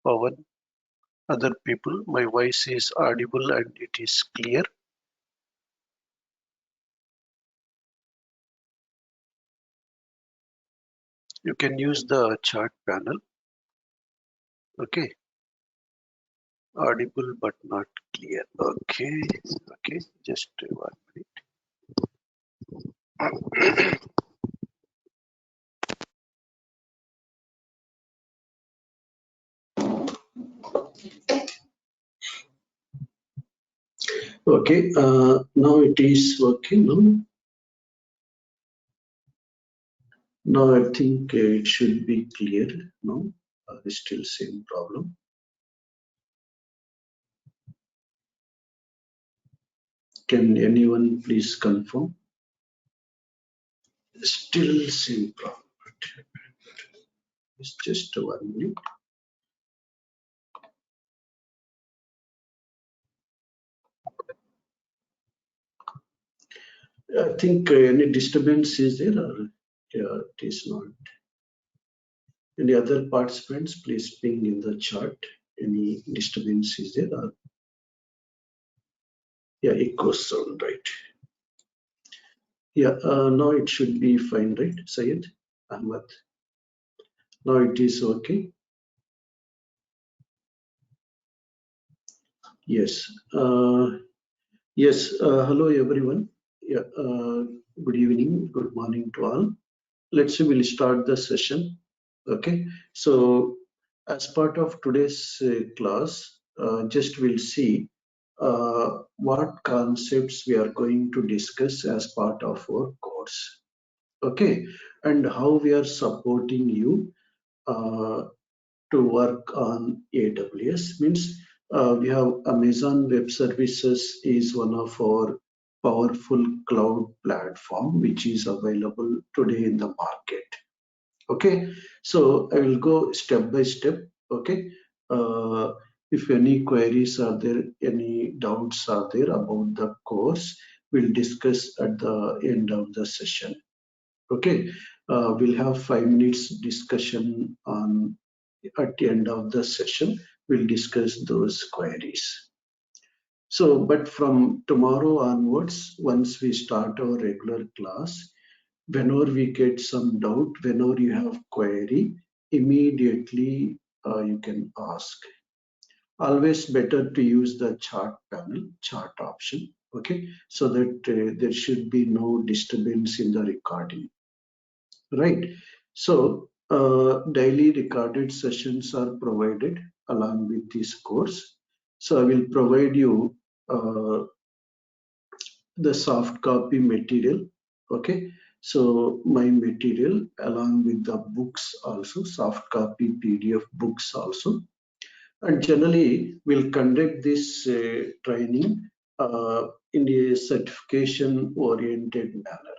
Pawan, other people. My voice is audible and it is clear. You can use the chat panel. Okay, audible but not clear. Okay, okay, just 1 minute. Okay, now it is working. No? Now I think it should be clear. No, still same problem. Can anyone please confirm? Still same problem. It's just 1 minute. I think any disturbance is there or yeah, it is not. Any other participants, please ping in the chat. Any disturbance is there or yeah, echo sound, right? Yeah, now it should be fine, right, Syed Ahmad? Now it is okay. Yes. Yes. Hello, everyone. Yeah. Good evening. Good morning to all. Let's see. We'll start the session. Okay. So, as part of today's class, just we'll see what concepts we are going to discuss as part of our course. Okay, and how we are supporting you to work on AWS means we have Amazon Web Services is one of our powerful cloud platform which is available today in the market. Okay, so I will go step by step. Okay, if any queries are there, any doubts are there about the course, we'll discuss at the end of the session. Okay, we'll have 5 minutes discussion on at the end of the session. We'll discuss those queries. So, but from tomorrow onwards, once we start our regular class, whenever we get some doubt, whenever you have query, immediately you can ask. Always better to use the chart panel, chart option, okay, so that there should be no disturbance in the recording, right? So daily recorded sessions are provided along with this course. So I will provide you the soft copy material, okay? So my material along with the books also, soft copy PDF books also. And generally we'll conduct this training in a certification oriented manner,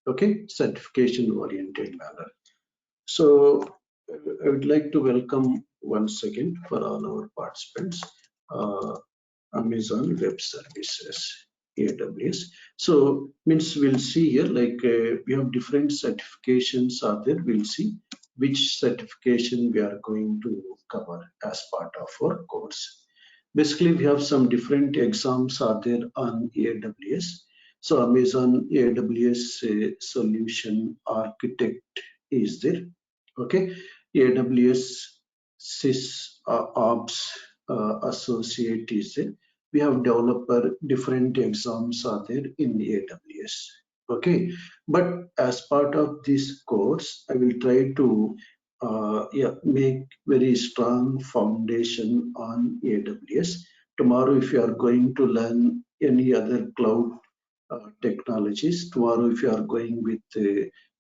okay? Certification oriented manner. So I would like to welcome once again for all our participants, Amazon Web Services, AWS. So means we'll see here like we have different certifications are there. We'll see which certification we are going to cover as part of our course. Basically, we have some different exams are there on AWS. So Amazon AWS Solution Architect is there. Okay, AWS SysOps Associate is there. We have developer, different exams are there in AWS. Okay, but as part of this course, I will try to yeah, make very strong foundation on AWS. Tomorrow, if you are going to learn any other cloud technologies, tomorrow if you are going with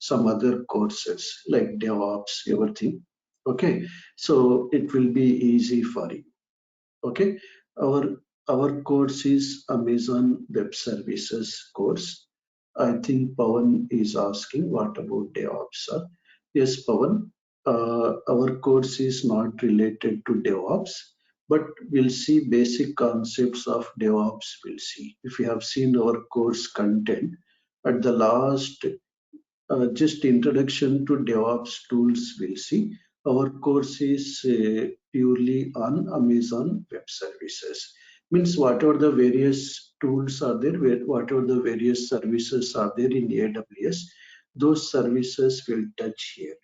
some other courses like DevOps, everything, okay, so it will be easy for you. Okay, our course is Amazon Web Services course. I think Pawan is asking what about DevOps, sir? Yes, Pawan, our course is not related to DevOps, but we'll see basic concepts of DevOps. We'll see if you have seen our course content at the last, just introduction to DevOps tools. We'll see our course is purely on Amazon Web Services. Means whatever the various tools are there, whatever the various services are there in AWS, those services will touch here.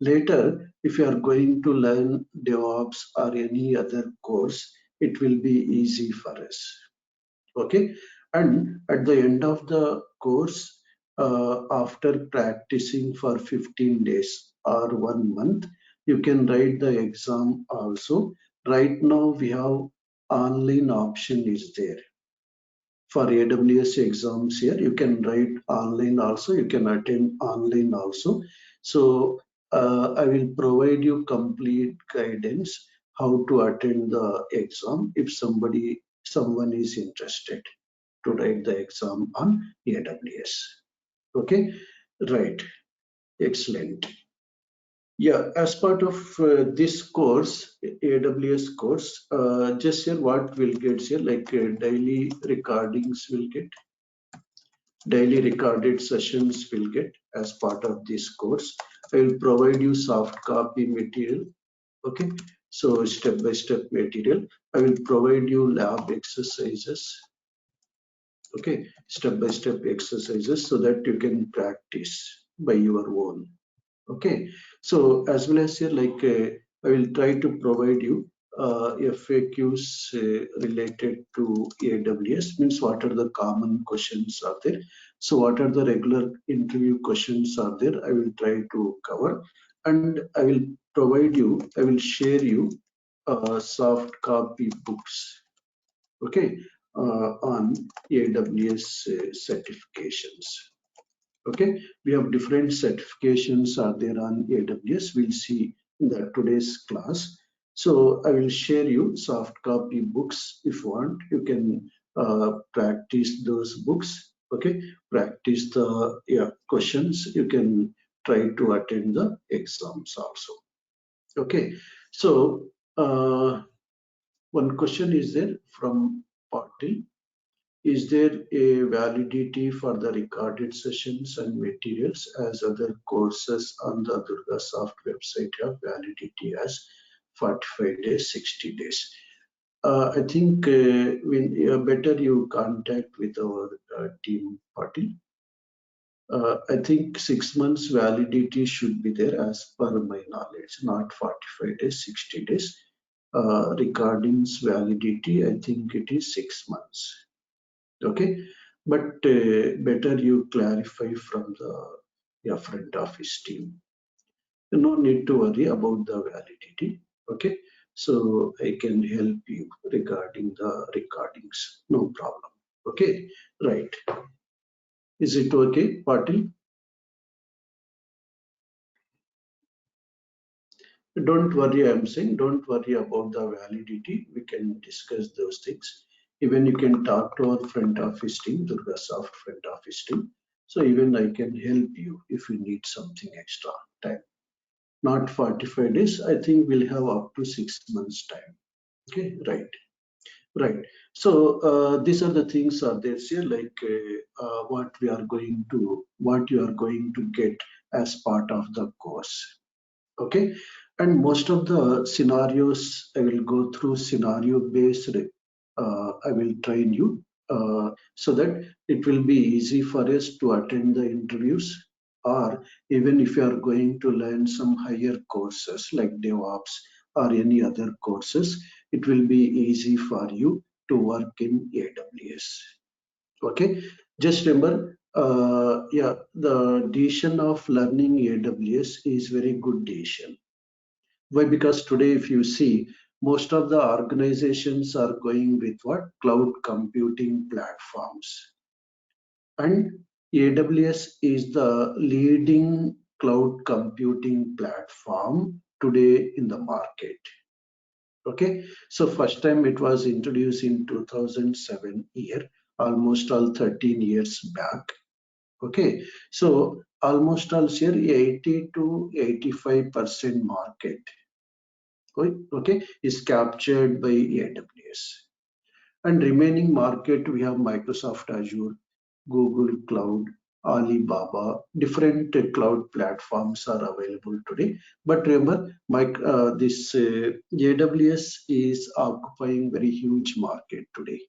Later, if you are going to learn DevOps or any other course, it will be easy for us. Okay, and at the end of the course, after practicing for 15 days or 1 month, you can write the exam also. Right now we have online option is there for AWS exams. Here you can write online also, you can attend online also. So I will provide you complete guidance how to attend the exam if someone is interested to write the exam on AWS. Okay, right, excellent. Yeah, as part of this course, AWS course, just here what we'll get here, like daily recordings will get, daily recorded sessions will get as part of this course. I will provide you soft copy material. Okay, so step-by-step material. I will provide you lab exercises. Okay, step-by-step exercises so that you can practice by your own. Okay, so as well as here, like I will try to provide you FAQs related to AWS, means what are the common questions are there. So what are the regular interview questions are there, I will try to cover, and I will provide you, I will share you soft copy books. Okay, on AWS certifications. Okay, we have different certifications are there on AWS. We'll see in the today's class. So I will share you soft copy books. If you want, you can practice those books. Okay, practice the questions. You can try to attend the exams also. Okay, so one question is there from Patil. Is there a validity for the recorded sessions and materials as other courses on the DurgaSoft website have validity as 45 days, 60 days? I think better you contact with our team party. I think 6 months validity should be there as per my knowledge, not 45 days, 60 days. Recordings validity, I think it is 6 months. Okay, but better you clarify from the front office team. No need to worry about the validity. Okay, so I can help you regarding the recordings, no problem. Okay, right, is it okay, Patil? Don't worry, I'm saying don't worry about the validity, we can discuss those things. Even you can talk to our front office team, DurgaSoft front office team. So even I can help you if you need something extra time. Not 45 days, I think we'll have up to 6 months time. Okay, right, right. So these are the things are there here, like what we are going to, what you are going to get as part of the course. Okay, and most of the scenarios I will go through scenario based. I will train you so that it will be easy for us to attend the interviews, or even if you are going to learn some higher courses like DevOps or any other courses, it will be easy for you to work in AWS. Okay, just remember, yeah, the decision of learning AWS is very good decision. Why? Because today, if you see, most of the organizations are going with what? Cloud computing platforms. And AWS is the leading cloud computing platform today in the market. Okay, so first time it was introduced in 2007 year, almost all 13 years back. Okay, so almost all share 80 to 85% market, okay, is captured by AWS. And remaining market, we have Microsoft Azure, Google Cloud, Alibaba, different cloud platforms are available today. But remember, this AWS is occupying very huge market today.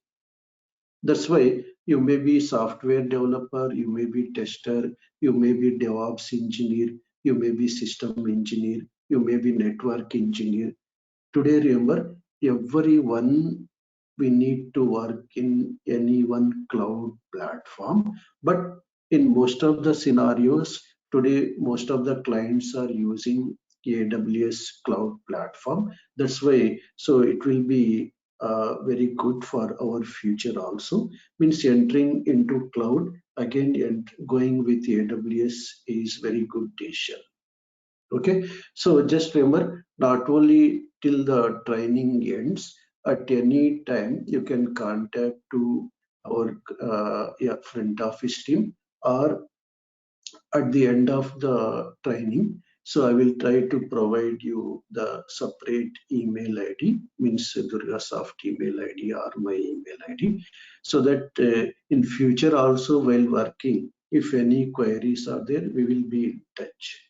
That's why you may be software developer, you may be tester, you may be DevOps engineer, you may be system engineer, you may be network engineer. Today, remember, everyone we need to work in any one cloud platform. But in most of the scenarios, today, most of the clients are using AWS cloud platform. That's why, so it will be very good for our future also. Means entering into cloud again and going with AWS is very good decision. Okay, so just remember, not only till the training ends, at any time you can contact to our front office team, or at the end of the training. So I will try to provide you the separate email ID, means Durgasoft email ID or my email ID, so that in future also while working, if any queries are there, we will be in touch.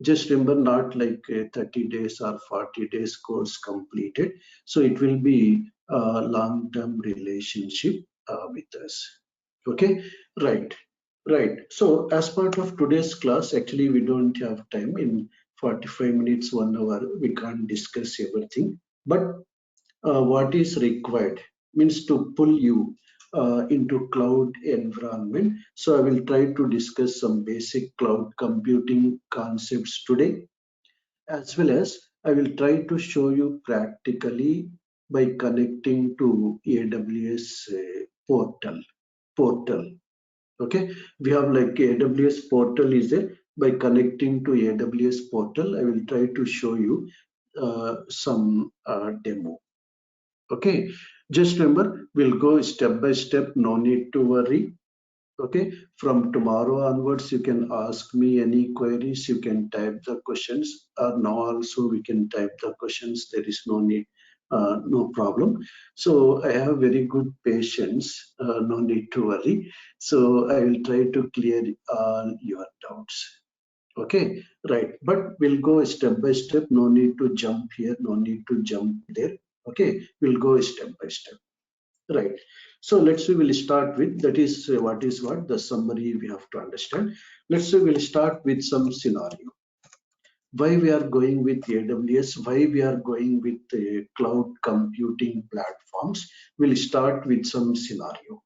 Just remember, not like 30 days or 40 days course completed. So it will be a long-term relationship with us. Okay, right, right. So as part of today's class, actually we don't have time. In 45 minutes, 1 hour, we can't discuss everything. But what is required means to pull you into cloud environment. So I will try to discuss some basic cloud computing concepts today, as well as I will try to show you practically by connecting to AWS portal. Okay, we have like AWS portal is there. By connecting to AWS portal, I will try to show you some demo. Okay, just remember, we'll go step by step, no need to worry. Okay, from tomorrow onwards, you can ask me any queries, you can type the questions, or now also we can type the questions, there is no need, no problem. So I have very good patience, no need to worry. So I will try to clear all your doubts. Okay, right, but we'll go step by step, no need to jump here, no need to jump there. Okay, we'll go step by step. Right, so let's say we'll start with, that is what the summary we have to understand. Let's say we'll start with some scenario, why we are going with AWS, why we are going with cloud computing platforms. We'll start with some scenario.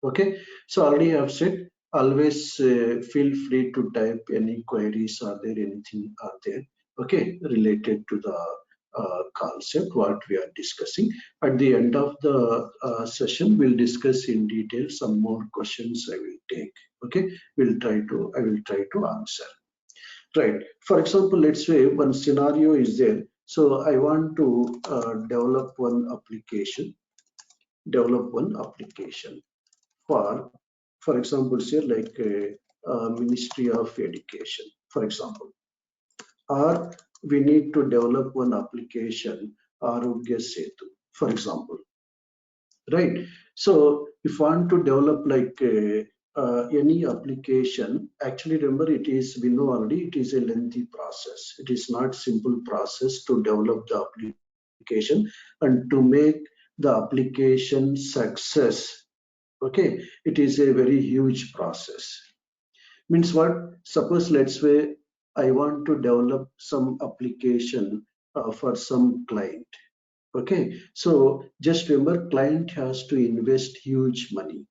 Okay, so already I've said, always feel free to type any queries, are there anything are there, okay, related to the concept what we are discussing. At the end of the session, we'll discuss in detail some more questions I will take. Okay, I will try to answer. Right, for example, let's say one scenario is there. So I want to develop one application for example, say like Ministry of Education, for example, or we need to develop one application, Arogya Setu, for example, right? So if you want to develop like any application, actually remember, it is, we know already, it is a lengthy process. It is not simple process to develop the application and to make the application success. Okay, it is a very huge process. Means what? Suppose let's say I want to develop some application for some client. Okay, so just remember, client has to invest huge money.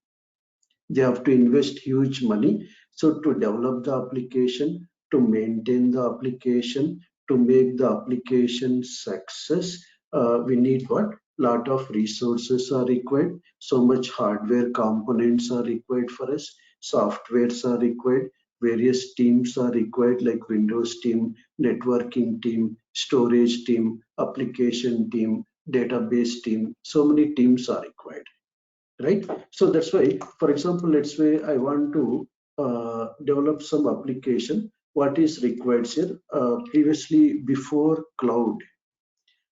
They have to invest huge money. So to develop the application, to maintain the application, to make the application success, we need what? Lot of resources are required. So much hardware components are required for us. Softwares are required. Various teams are required, like Windows team, networking team, storage team, application team, database team. So many teams are required, right? So that's why, for example, let's say I want to develop some application. What is required here? Previously, before cloud,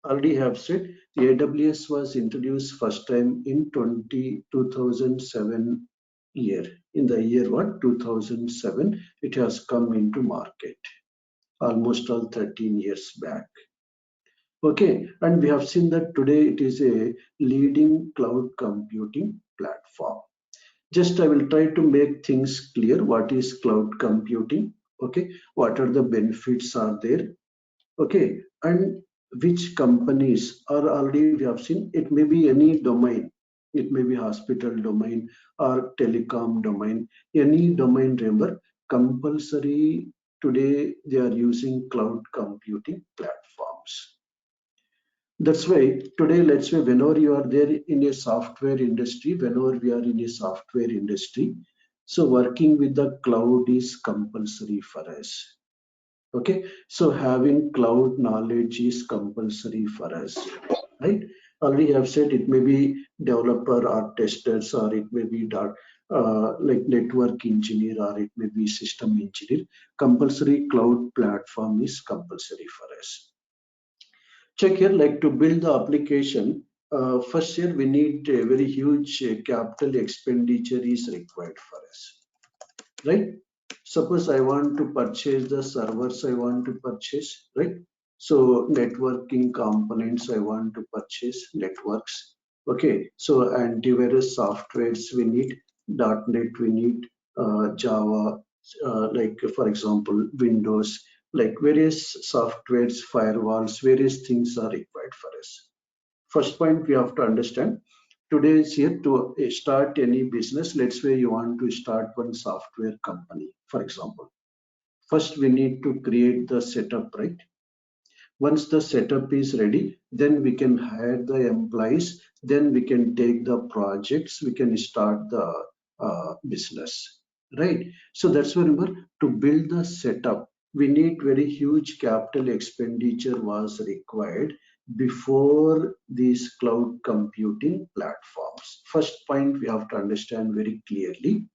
already have said, the AWS was introduced first time in 2007 year. In the year what? 2007, it has come into market, almost all 13 years back. Okay, and we have seen that today it is a leading cloud computing platform. Just I will try to make things clear. What is cloud computing? Okay, what are the benefits are there? Okay, and which companies are already we have seen. It may be any domain. It may be hospital domain or telecom domain. Any domain, remember, compulsory today they are using cloud computing platforms. That's why today, let's say, whenever you are there in a software industry, whenever we are in a software industry, so working with the cloud is compulsory for us. Okay, so having cloud knowledge is compulsory for us, right? Already I've said it may be developer or testers, or it may be like network engineer, or it may be system engineer. Compulsory cloud platform is compulsory for us. Check here, like to build the application, first here we need a very huge capital expenditure is required for us, right? Suppose I want to purchase the servers I want to purchase, right? So networking components I want to purchase, networks. Okay, so antivirus softwares we need, .NET we need, Java, like for example, Windows, like various softwares, firewalls, various things are required for us. First point we have to understand, today is here to start any business. Let's say you want to start one software company, for example. First, we need to create the setup, right? Once the setup is ready, then we can hire the employees, then we can take the projects, we can start the business, right? So that's why, remember, to build the setup, we need very huge capital expenditure was required before these cloud computing platforms. First point we have to understand very clearly.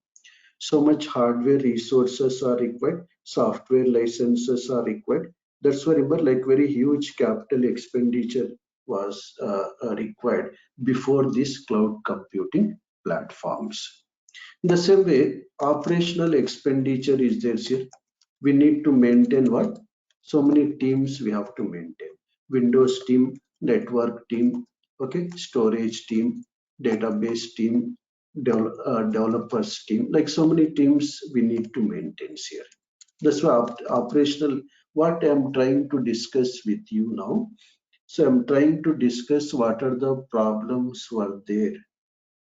So much hardware resources are required, software licenses are required. That's why, remember, like very huge capital expenditure was required before these cloud computing platforms. In the same way, operational expenditure is there here. We need to maintain what? So many teams we have to maintain. Windows team, network team, okay, storage team, database team, developers team, like so many teams we need to maintain here. That's why operational, what I'm trying to discuss with you now. So I'm trying to discuss what are the problems were there,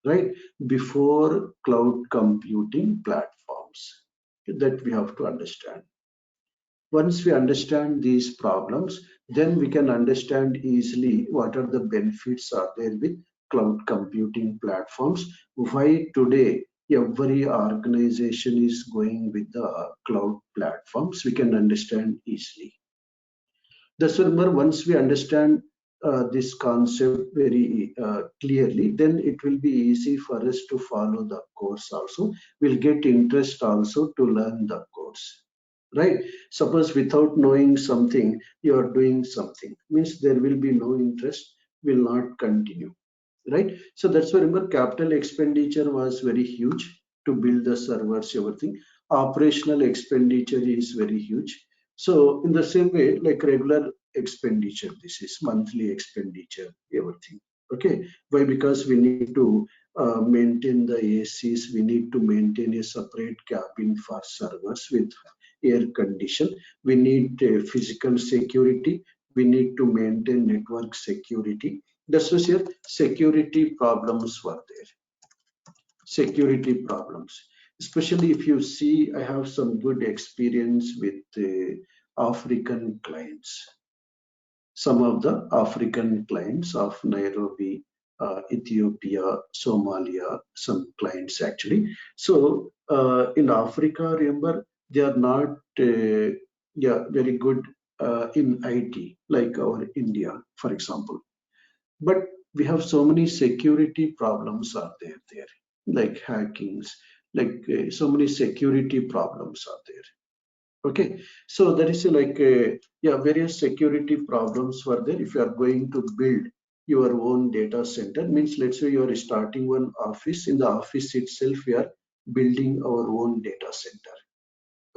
right, before cloud computing platforms, that we have to understand. Once we understand these problems, then we can understand easily what are the benefits are there with cloud computing platforms, why today every organization is going with the cloud platforms, we can understand easily. That's why, remember, once we understand this concept very clearly, then it will be easy for us to follow the course also. We'll get interest also to learn the course, right? Suppose without knowing something, you are doing something, means there will be no interest, will not continue, right? So that's why, remember, capital expenditure was very huge to build the servers, everything. Operational expenditure is very huge. So in the same way, like regular expenditure, this is monthly expenditure, everything. Okay, why? Because we need to maintain the ACs, we need to maintain a separate cabin for servers with air condition. We need physical security. We need to maintain network security. That's why here security problems were there. Security problems, especially if you see, I have some good experience with African clients. Some of the African clients of Nairobi, Ethiopia, Somalia, some clients actually. So in Africa, remember, they are not very good in IT like our India, for example. But we have so many security problems are there, like hackings, like so many security problems are there. Okay, so that is like various security problems were there. If you are going to build your own data center, means let's say you are starting one office. In the office itself, we are building our own data center.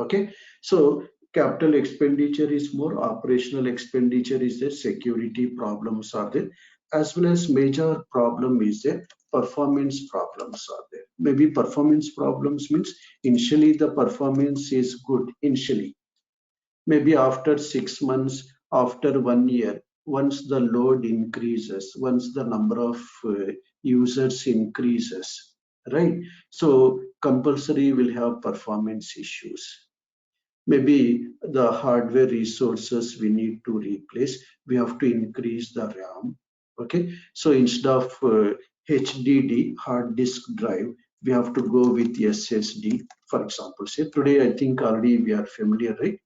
Okay, so capital expenditure is more, operational expenditure is there, security problems are there, as well as major problem is there, performance problems are there. Maybe performance problems means initially the performance is good initially, maybe after 6 months, after 1 year, once the load increases, once the number of users increases, right? So compulsory will have performance issues. Maybe the hardware resources we need to replace, we have to increase the RAM. Okay, so instead of HDD, hard disk drive, we have to go with SSD. For example, say today I think already we are familiar, right?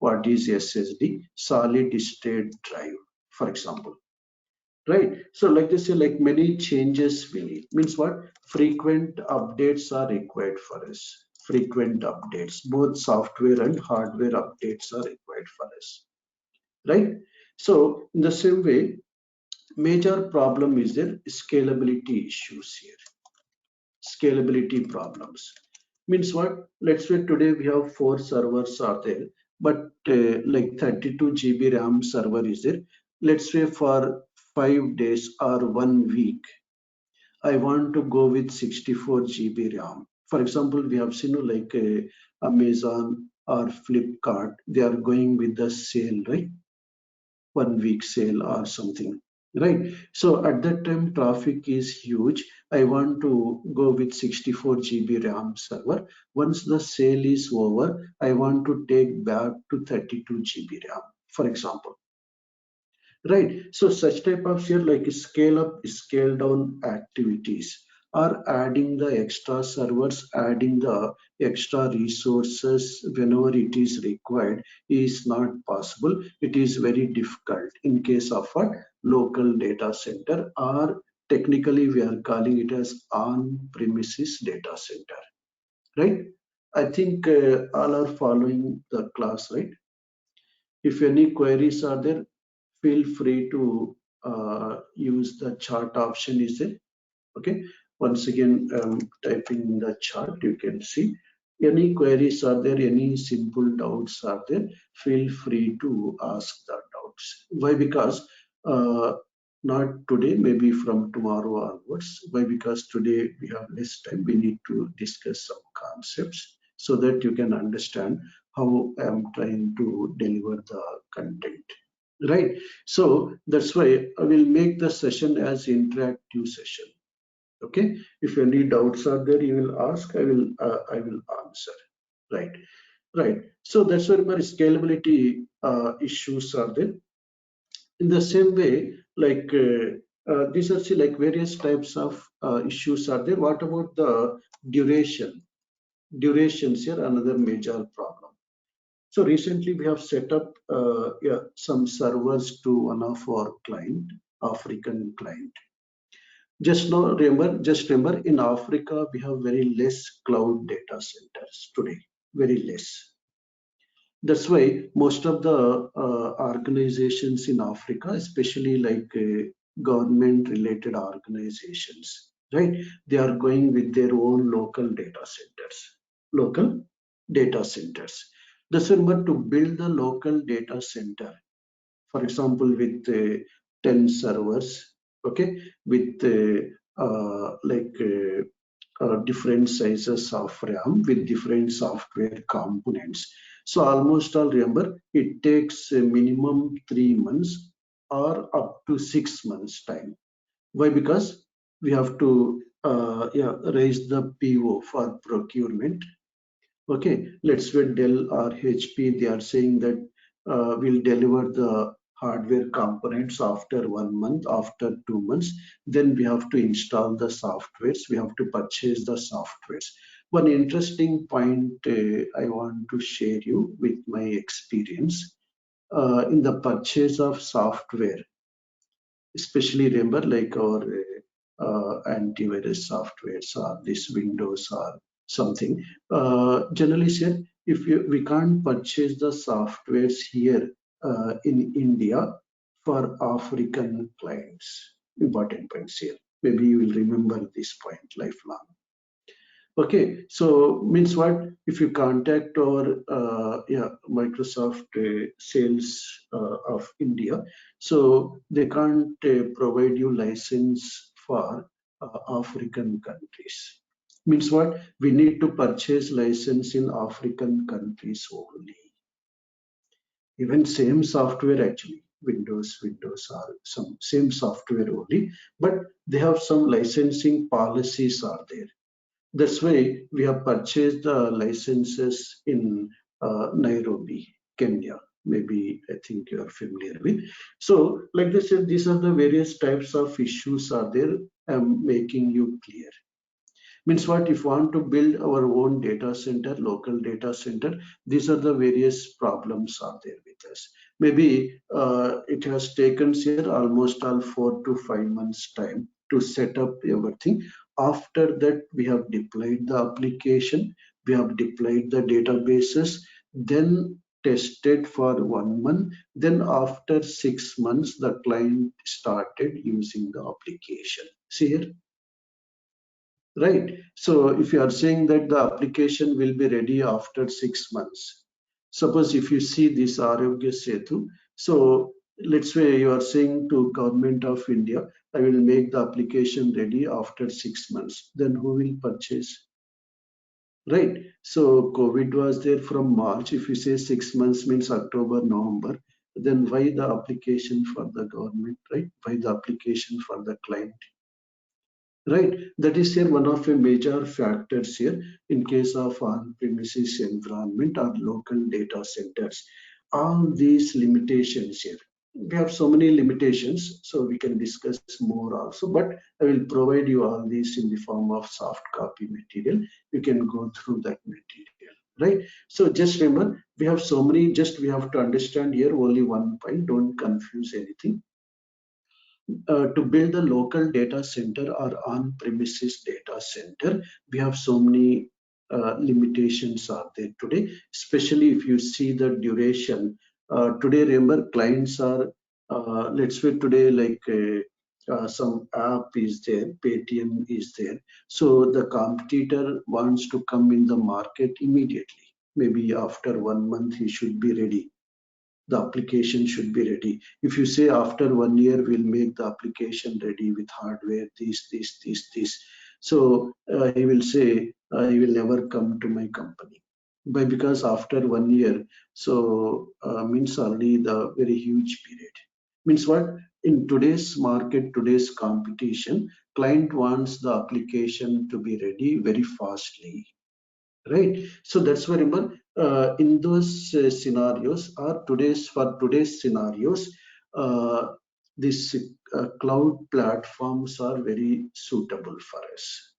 What is SSD? Solid state drive, for example, right? So like they say, like many changes we need, means what? Frequent updates are required for us. Frequent updates, both software and hardware updates are required for us, right? So in the same way, major problem is there, scalability issues here. Scalability problems means what? Let's say today we have 4 servers are there, but like 32 GB RAM server is there. Let's say for 5 days or 1 week, I want to go with 64 GB RAM. For example, we have seen like Amazon or Flipkart, they are going with the sale, right? 1 week sale or something, right? So at that time traffic is huge, I want to go with 64 GB RAM server. Once the sale is over, I want to take back to 32 GB RAM, for example, right? So such type of share, like scale up scale down activities, or adding the extra servers, adding the extra resources whenever it is required, is not possible. It is very difficult in case of a local data center, or technically we are calling it as on premises data center, right? I think all are following the class, right? If any queries are there, feel free to use the chat option is there. Okay, once again, typing in the chat, you can see any queries are there, any simple doubts are there, feel free to ask the doubts. Why? Because not today, maybe from tomorrow onwards. Why? Because today we have less time, we need to discuss some concepts so that you can understand how I'm trying to deliver the content, right? So that's why I will make the session as interactive session. Okay, if any doubts are there, you will ask, I will answer, right? Right. So that's where my scalability issues are there. In the same way, like these are see like various types of issues are there. What about the duration? Durations here another major problem. So recently we have set up yeah, some servers to one of our client, African client. Just remember, in Africa, we have very less cloud data centers today, very less. That's why most of the organizations in Africa, especially like government related organizations, right? They are going with their own local data centers, local data centers. That's why, but to build the local data center, for example, with 10 servers, okay, with different sizes of RAM with different software components. So almost all, remember, it takes a minimum 3 months or up to 6 months time. Why? Because we have to yeah, raise the PO for procurement. Okay, let's say Dell or HP, they are saying that we'll deliver the hardware components after 1 month, after 2 months. Then we have to install the softwares, we have to purchase the softwares. One interesting point I want to share you with my experience in the purchase of software, especially remember like our antivirus softwares or this Windows or something. Generally said, if we can't purchase the softwares here in India for African clients, important points here. Maybe you will remember this point lifelong. Okay, so means what? If you contact our Microsoft sales of India, so they can't provide you license for African countries. Means what? We need to purchase license in African countries only. Even same software actually, Windows are some same software only, but they have some licensing policies are there. That's why we have purchased the licenses in Nairobi, Kenya. Maybe I think you are familiar with. So, like I said, these are the various types of issues are there. I'm making you clear. Means what, if you want to build our own data center, local data center, these are the various problems are there with us. Maybe it has taken here almost all 4 to 5 months time to set up everything. After that, we have deployed the application, we have deployed the databases, then tested for 1 month. Then after 6 months, the client started using the application. See here, right? So if you are saying that the application will be ready after 6 months, suppose if you see this Arogya Setu, so let's say you are saying to Government of India, I will make the application ready after 6 months, then who will purchase? Right. So COVID was there from March. If you say 6 months means October, November, then why the application for the government, right? Why the application for the client? Right, that is here one of the major factors here in case of on-premises environment or local data centers. All these limitations here. We have so many limitations, so we can discuss more also, but I will provide you all these in the form of soft copy material. You can go through that material, right? So just remember, we have so many, just we have to understand here only one point, don't confuse anything. To build a local data center or on-premises data center, we have so many limitations are there today, especially if you see the duration. Today, remember, clients are, let's say today, like some app is there, Paytm is there. So the competitor wants to come in the market immediately. Maybe after 1 month, he should be ready, the application should be ready. If you say after 1 year, we'll make the application ready with hardware, this. So he will say, he will never come to my company. But because after 1 year, so means already the very huge period. Means what? In today's market, today's competition, client wants the application to be ready very fastly, right? So that's why remember, in those scenarios or today's scenarios, uh, these cloud platforms are very suitable for us.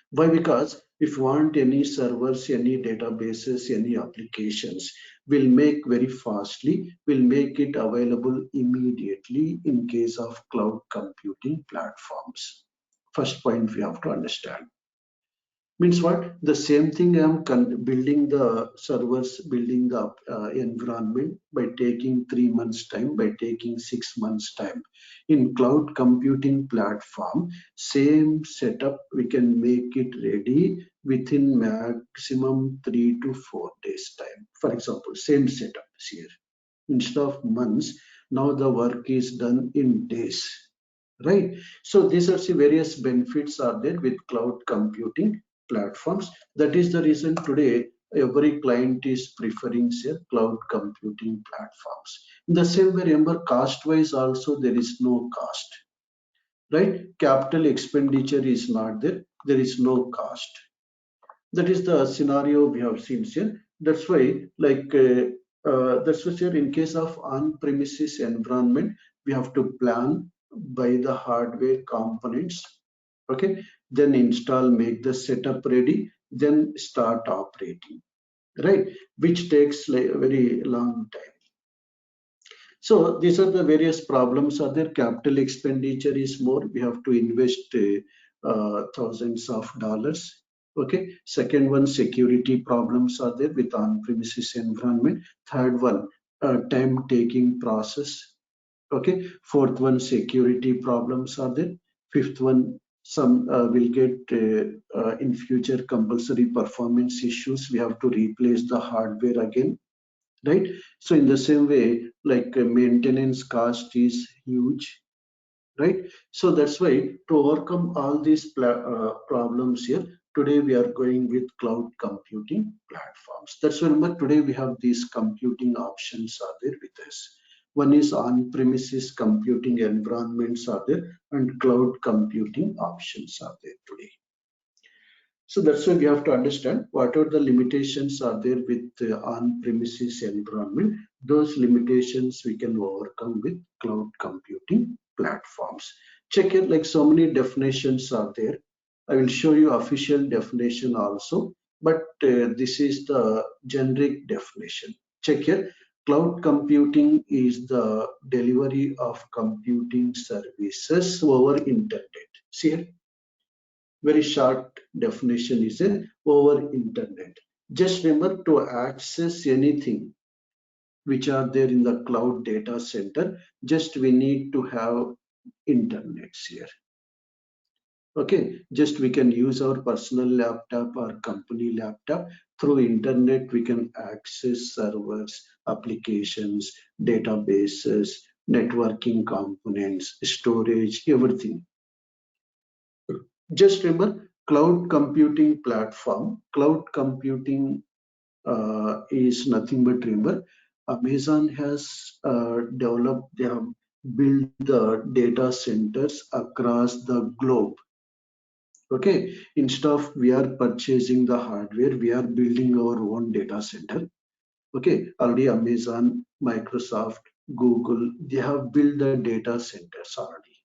Why? Because if you want any servers, any databases, any applications, will make very fastly, will make it available immediately in case of cloud computing platforms. First point we have to understand. Means what? The same thing, I'm building the servers, building the environment by taking 3 months time, by taking 6 months time. In cloud computing platform, same setup, we can make it ready within maximum 3 to 4 days time. For example, same setup here, instead of months, now the work is done in days, right? So these are the various benefits are there with cloud computing platforms. That is the reason today every client is preferring say cloud computing platforms. In the same way, remember, cost wise also there is no cost, right? Capital expenditure is not there, there is no cost. That is the scenario we have seen here. That's why, like that's why here in case of on-premises environment, we have to plan, buy the hardware components, okay, then install, make the setup ready, then start operating, right? Which takes like a very long time. So these are the various problems are there. Capital expenditure is more. We have to invest thousands of dollars. Okay. Second one, security problems are there with on-premises environment. Third one, time-taking process. Okay. Fourth one, security problems are there. Fifth one, some will get in future compulsory performance issues. We have to replace the hardware again, right? So in the same way, like maintenance cost is huge, right? So that's why to overcome all these problems here, today we are going with cloud computing platforms. That's why remember today we have these computing options are there with us. One is on-premises computing environments are there, and cloud computing options are there today. So that's why we have to understand what are the limitations are there with on-premises environment. Those limitations we can overcome with cloud computing platforms. Check here, like so many definitions are there. I will show you official definition also, but this is the generic definition. Check here. Cloud computing is the delivery of computing services over internet. See here, very short definition is over internet. Just remember, to access anything which are there in the cloud data center, just we need to have internets here. Okay, just we can use our personal laptop or company laptop. Through internet we can access servers, applications, databases, networking components, storage, everything. Just remember, cloud computing platform, cloud computing is nothing but, remember, Amazon has developed, they have built the data centers across the globe. Okay, instead of we are purchasing the hardware, we are building our own data center. Okay, already Amazon, Microsoft, Google, they have built the data centers already.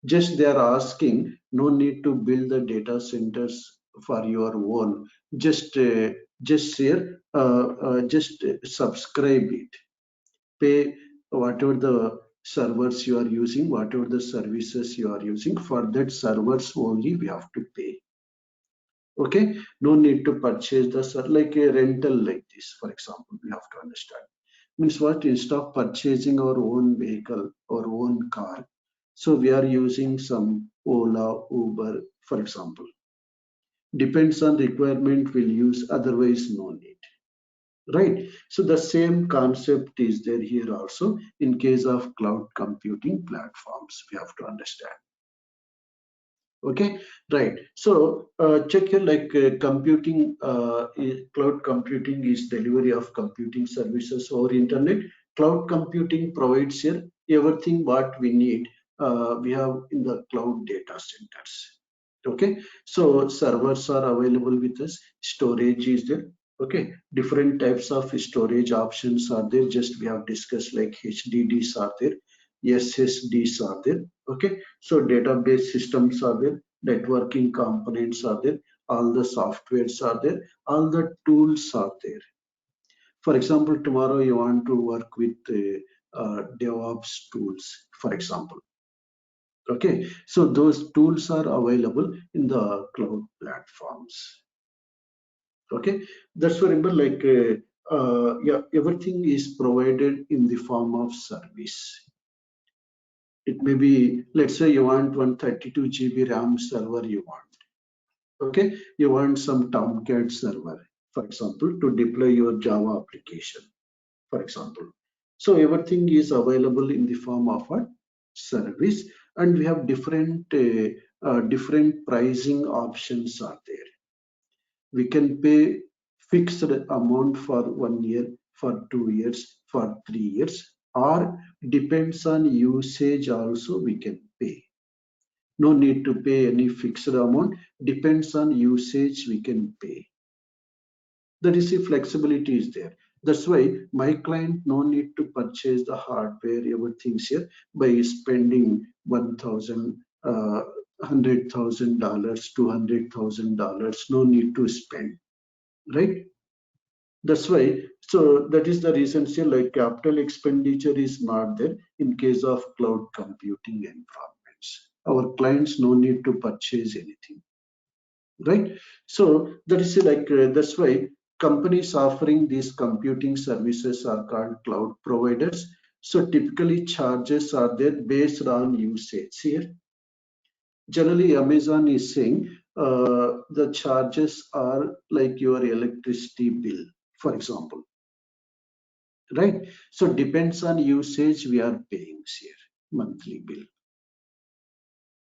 Just they are asking, no need to build the data centers for your own. Just here, just subscribe it. Pay whatever the servers you are using, whatever the services you are using. For that servers only we have to pay. Okay, no need to purchase the like a rental like this. For example, we have to understand. Means what? Instead of purchasing our own vehicle or own car, so we are using some Ola, Uber, for example. Depends on requirement, we'll use, otherwise no need. Right? So the same concept is there here also in case of cloud computing platforms, we have to understand. Okay, right. So check here, like computing, cloud computing is delivery of computing services over internet. Cloud computing provides here everything what we need. We have in the cloud data centers. Okay, so servers are available with us. Storage is there. Okay, different types of storage options are there. Just we have discussed, like HDDs are there, SSDs are there. Okay, so database systems are there, networking components are there, all the softwares are there, all the tools are there. For example, tomorrow you want to work with DevOps tools, for example. Okay, so those tools are available in the cloud platforms. Okay, that's why, remember, like yeah, everything is provided in the form of service. It may be, let's say you want 132 GB RAM server you want. Okay, you want some Tomcat server, for example, to deploy your Java application, for example. So everything is available in the form of a service, and we have different pricing options are there. We can pay fixed amount for 1 year, for 2 years, for 3 years, or depends on usage also we can pay. No need to pay any fixed amount, depends on usage we can pay. That is, the flexibility is there. That's why my client no need to purchase the hardware, everything's here, by spending $1,000, $100,000, $200,000. No need to spend, right? That's why. So that is the reason here, like capital expenditure is not there in case of cloud computing environments. Our clients no need to purchase anything, right? So that is like that's why companies offering these computing services are called cloud providers. So typically charges are there based on usage here. Generally, Amazon is saying the charges are like your electricity bill, for example, right? So depends on usage, we are paying here monthly bill.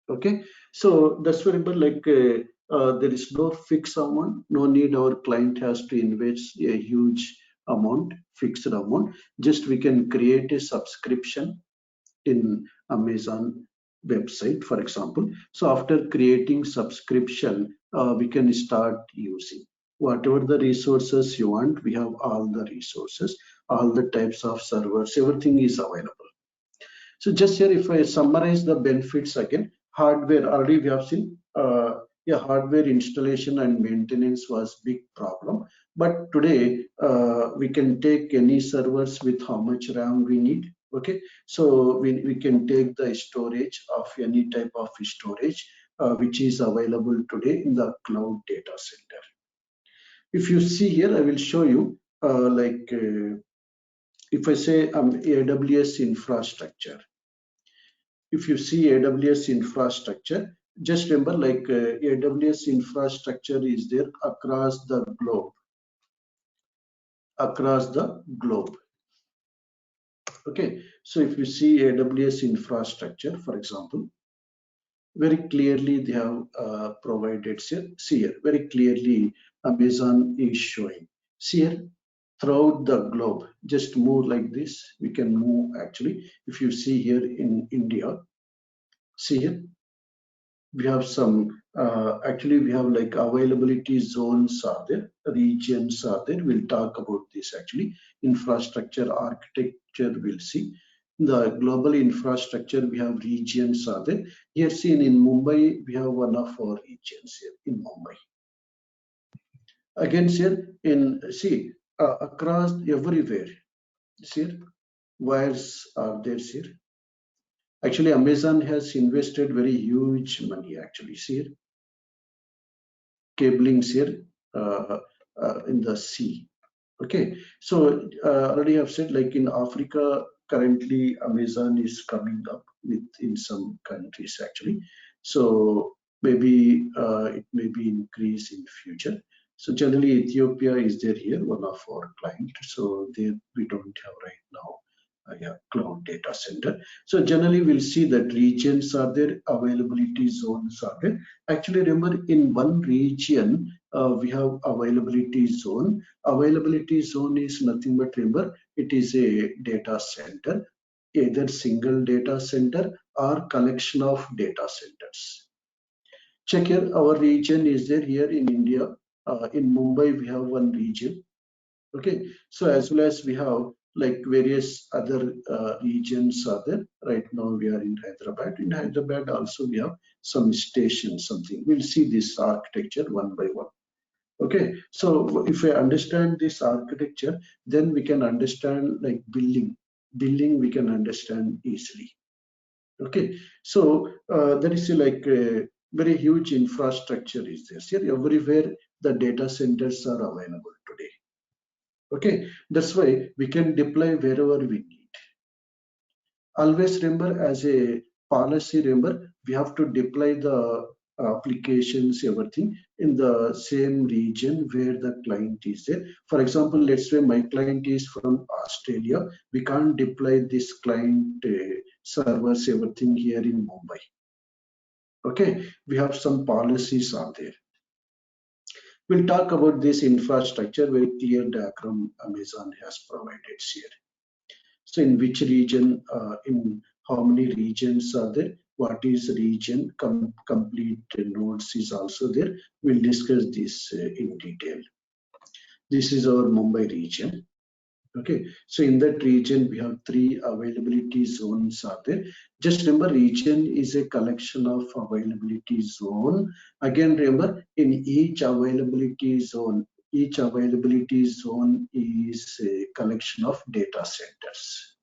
Okay, so that's very good. Like there is no fixed amount, no need our client has to invest a huge amount, fixed amount. Just we can create a subscription in Amazon website, for example. So after creating subscription, we can start using whatever the resources you want. We have all the resources, all the types of servers, everything is available. So just here, if I summarize the benefits again, hardware already we have seen. Yeah, hardware installation and maintenance was big problem, but today we can take any servers with how much RAM we need. Okay, so we can take the storage of any type of storage which is available today in the cloud data center. If you see here, I will show you if I say AWS infrastructure. If you see AWS infrastructure, just remember like AWS infrastructure is there across the globe, Okay, so if you see AWS infrastructure, for example, very clearly they have provided here. See here, very clearly Amazon is showing. See here, throughout the globe, just move like this. We can move actually. If you see here in India, see here, we have some actually we have like availability zones are there, regions are there. We'll talk about this actually. Infrastructure architecture, we'll see the global infrastructure. We have regions are there. Here seen in Mumbai, we have one of our regions here in Mumbai. Again here in see across everywhere, see wires are there here. Actually Amazon has invested very huge money actually. See cablings here in the sea. Okay, so already I've said like in Africa currently Amazon is coming up with in some countries actually. So maybe it may be increase in future. So generally Ethiopia is there here, one of our client. So there we don't have right now yeah, cloud data center. So generally we'll see that regions are there, availability zones are there. Actually remember in one region we have availability zone. Availability zone is nothing but remember it is a data center, either single data center or collection of data centers. Check here, our region is there here in India. In Mumbai we have one region. Okay, so as well as we have like various other regions are there. Right now we are in Hyderabad. In Hyderabad also we have some stations, something. We'll see this architecture one by one. Okay, so if I understand this architecture, then we can understand like billing we can understand easily. Okay, so there is like a very huge infrastructure is there. Here everywhere the data centers are available today. Okay, that's why we can deploy wherever we need. Always remember as a policy, remember we have to deploy the applications, everything in the same region where the client is there. For example, let's say my client is from Australia. We can't deploy this client servers, everything here in Mumbai. Okay, we have some policies out there. We'll talk about this infrastructure, very clear diagram Amazon has provided here. So in which region, in how many regions are there, what is region, complete nodes is also there. We'll discuss this in detail. This is our Mumbai region. Okay, so in that region we have 3 availability zones are there. Just remember region is a collection of availability zone. Again remember in each availability zone is a collection of data centers.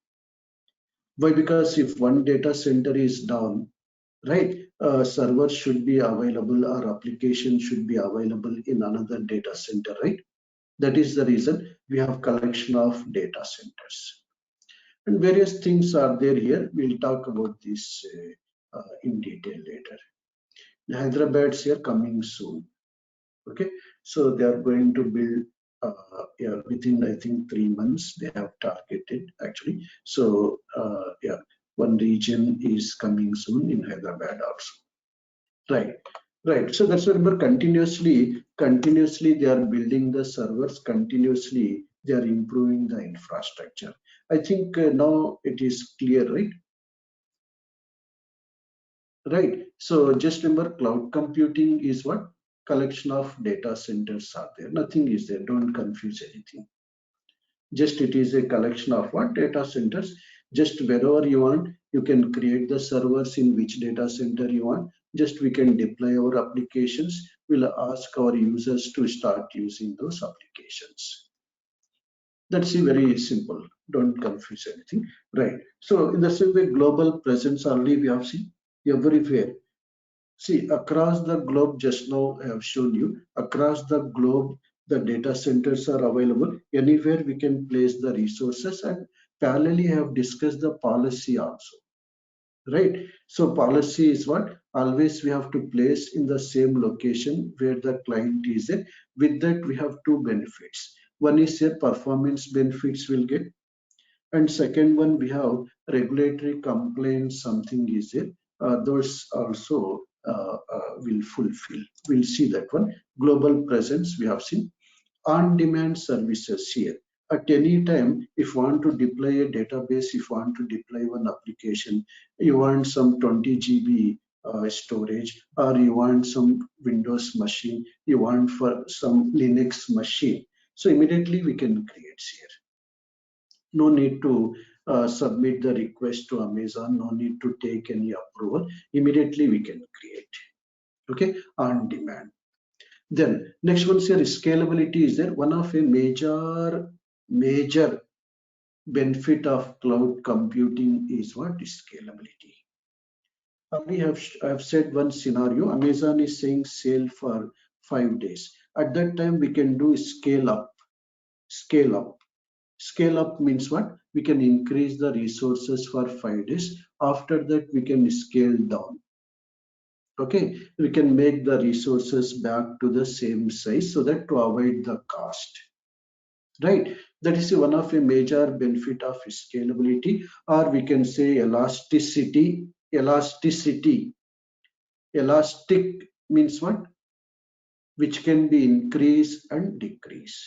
Why? Because if one data center is down, right, server should be available or application should be available in another data center, right? That is the reason we have collection of data centers. And various things are there here. We'll talk about this in detail later. Hyderabad's here coming soon. Okay, so they are going to build yeah, within I think 3 months they have targeted actually. So yeah, one region is coming soon in Hyderabad also. Right, right. So that's why remember continuously they are building the servers, continuously they are improving the infrastructure. I think now it is clear, right? Right. So just remember cloud computing is what? Collection of data centers are there. Nothing is there. Don't confuse anything. Just it is a collection of what? Data centers. Just wherever you want, you can create the servers in which data center you want. Just we can deploy our applications. We'll ask our users to start using those applications. That's very simple. Don't confuse anything. Right. So in the same way, global presence already we have seen everywhere. See, across the globe, just now I have shown you, across the globe, the data centers are available. Anywhere we can place the resources, and parallelly I have discussed the policy also, right? So policy is what? Always we have to place in the same location where the client is at. With that, we have two benefits. One is a performance benefits will get, and second one, we have regulatory complaints, something is there. Those also will fulfill. We'll see that one. Global presence, we have seen. On-demand services here. At any time, if you want to deploy a database, if you want to deploy one application, you want some 20 GB storage, or you want some Windows machine, you want for some Linux machine. So immediately we can create here. No need to submit the request to Amazon, no need to take any approval. Immediately we can create, okay, on demand. Then next one here is scalability is there. One of a major benefit of cloud computing is what is scalability. I have said one scenario. Amazon is saying sale for 5 days. At that time, we can do scale up, scale up. Scale up means what? We can increase the resources for 5 days. After that, we can scale down. Okay, we can make the resources back to the same size so that to avoid the cost. Right? That is one of a major benefit of scalability, or we can say elasticity. Elasticity. Elastic means what? Which can be increased and decreased,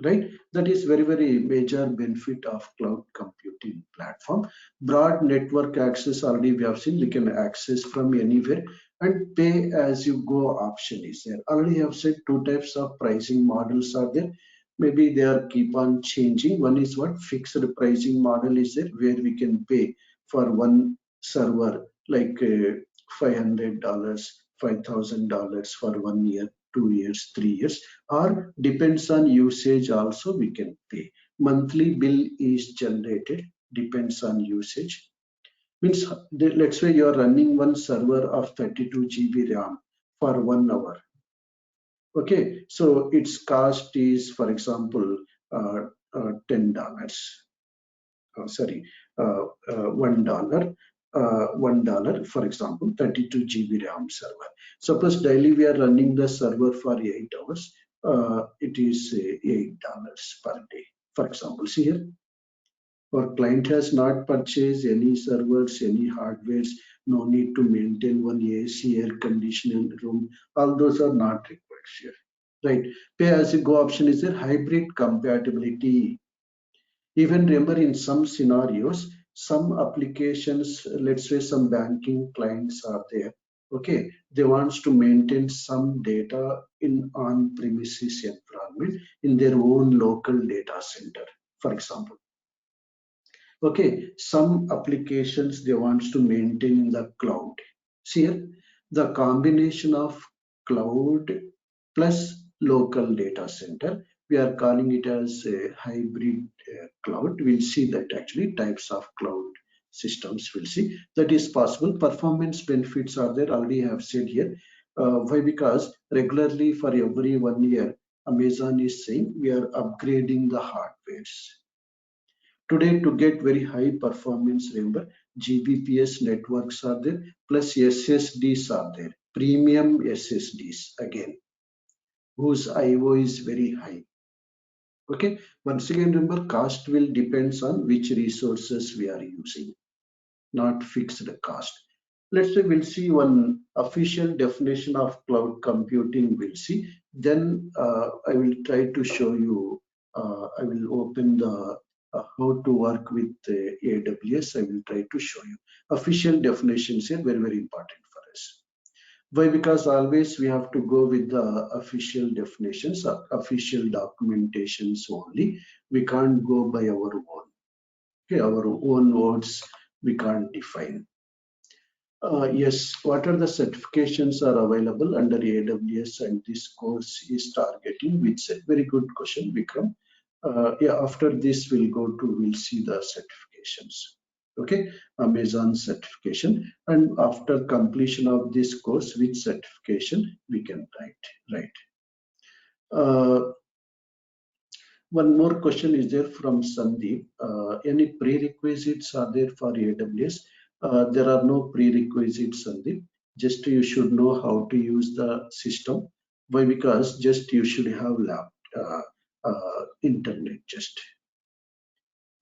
right? That is very major benefit of cloud computing platform. Broad network access, already we have seen, we can access from anywhere, and pay as you go option is there. Already have said two types of pricing models are there. Maybe they are keep on changing. One is what? Fixed pricing model is there, where we can pay for one server like $500, $5,000 for 1 year, 2 years, 3 years, or depends on usage also we can pay. Monthly bill is generated, depends on usage. Means let's say you are running one server of 32 GB RAM for 1 hour. Okay, so its cost is, for example, $10. Sorry, $1. $1, for example, 32 GB RAM server. Suppose daily we are running the server for 8 hours, it is $8 per day. For example, see here, our client has not purchased any servers, any hardwares, no need to maintain one AC, air conditioning room. All those are not required here, right? Pay as you go option is there. Hybrid compatibility. Even remember in some scenarios, some applications, let's say some banking clients are there. Okay, they wants to maintain some data in on-premises environment in their own local data center, for example. Okay, some applications they wants to maintain in the cloud. See here, the combination of cloud plus local data center, we are calling it as a hybrid cloud. We'll see that actually types of cloud systems we'll see that is possible. Performance benefits are there, already have said here. Why? Because regularly for every 1 year, Amazon is saying we are upgrading the hardwares. Today, to get very high performance, remember, GBPS networks are there, plus SSDs are there. premium SSDs again, whose IO is very high. Okay, once again remember, cost will depends on which resources we are using, not fixed cost. Let's say we'll see one official definition of cloud computing. We'll see. Then I will try to show you. I will open the how to work with AWS. I will try to show you official definitions here. Very very important for us. Why? Because always we have to go with the official definitions, official documentations only. We can't go by our own. Okay, our own words we can't define. Yes, what are the certifications are available under AWS, and this course is targeting which? Very good question, Vikram. Yeah, after this we'll see the certifications. Okay, Amazon certification, and after completion of this course, which certification we can write. One more question is there from Sandeep. Any prerequisites are there for AWS? There are no prerequisites, Sandeep. Just you should know how to use the system. Why? Because just you should have internet. Just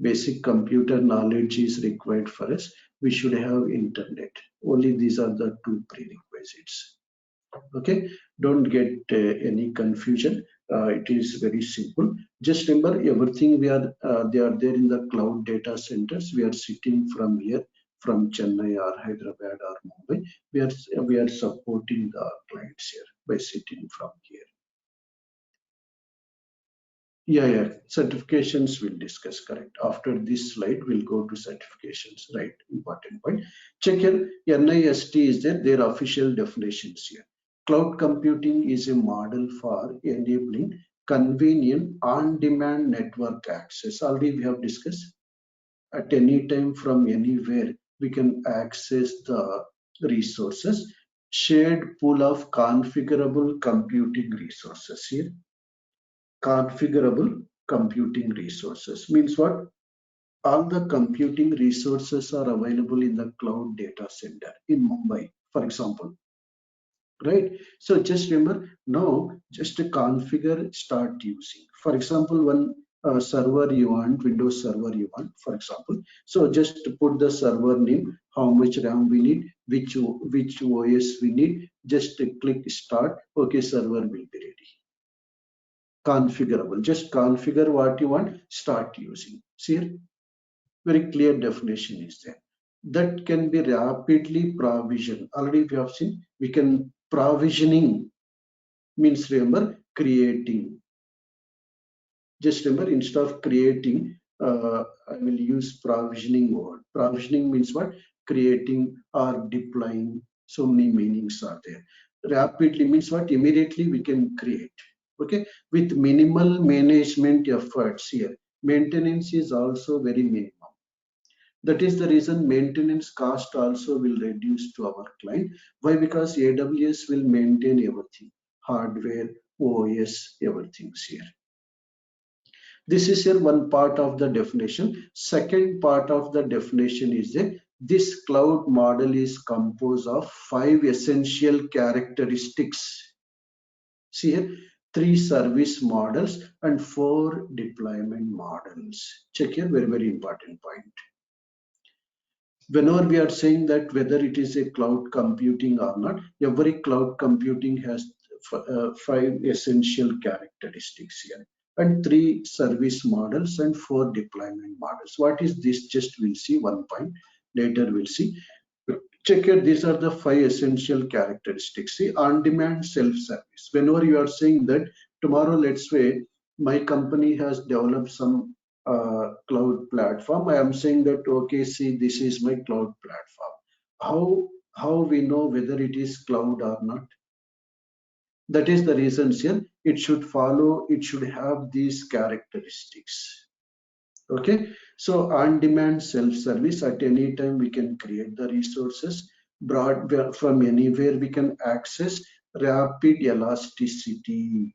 basic computer knowledge is required for us. We should have internet. Only these are the two prerequisites. Okay, don't get any confusion. It is very simple. Just remember, everything they are there in the cloud data centers. We are sitting from here, from Chennai or Hyderabad or Mumbai. We are supporting the clients here by sitting from here. Yeah, certifications we'll discuss, correct. After this slide, we'll go to certifications, right? Important point. Check here, NIST is there, their official definitions here. Cloud computing is a model for enabling convenient on-demand network access. Already we have discussed. At any time from anywhere, we can access the resources. Shared pool of configurable computing resources here. Configurable computing resources means what? All the computing resources are available in the cloud data center in Mumbai, for example. Right? So just remember, now just to configure, start using. For example, one server you want, Windows server you want, for example. So just to put the server name, how much RAM we need, which OS we need, just click start. Okay, server will be ready. Configurable. Just configure what you want, start using. See here, very clear definition is there. That can be rapidly provisioned. Already we have seen, we can provisioning means, remember, creating. Just remember, instead of creating, I will use provisioning word. Provisioning means what? Creating or deploying. So many meanings are there. Rapidly means what? Immediately we can create. Okay, with minimal management efforts here. Maintenance is also very minimum. That is the reason maintenance cost also will reduce to our client. Why? Because AWS will maintain everything, hardware, OS, everything here. This is here one part of the definition. Second part of the definition is that this cloud model is composed of 5 essential characteristics. See here, 3 service models and 4 deployment models. Check here, very, very important point. Whenever we are saying that whether it is a cloud computing or not, every cloud computing has 5 essential characteristics here, and 3 service models and 4 deployment models. What is this? Just we'll see one point later. We'll see. Check here, these are the 5 essential characteristics. See, on-demand self-service. Whenever you are saying that tomorrow, let's say my company has developed some cloud platform, I am saying that, okay, see, this is my cloud platform. How we know whether it is cloud or not? That is the reasons here. It should follow, it should have these characteristics. Okay, so on-demand self-service, at any time we can create the resources, brought from anywhere we can access, rapid elasticity.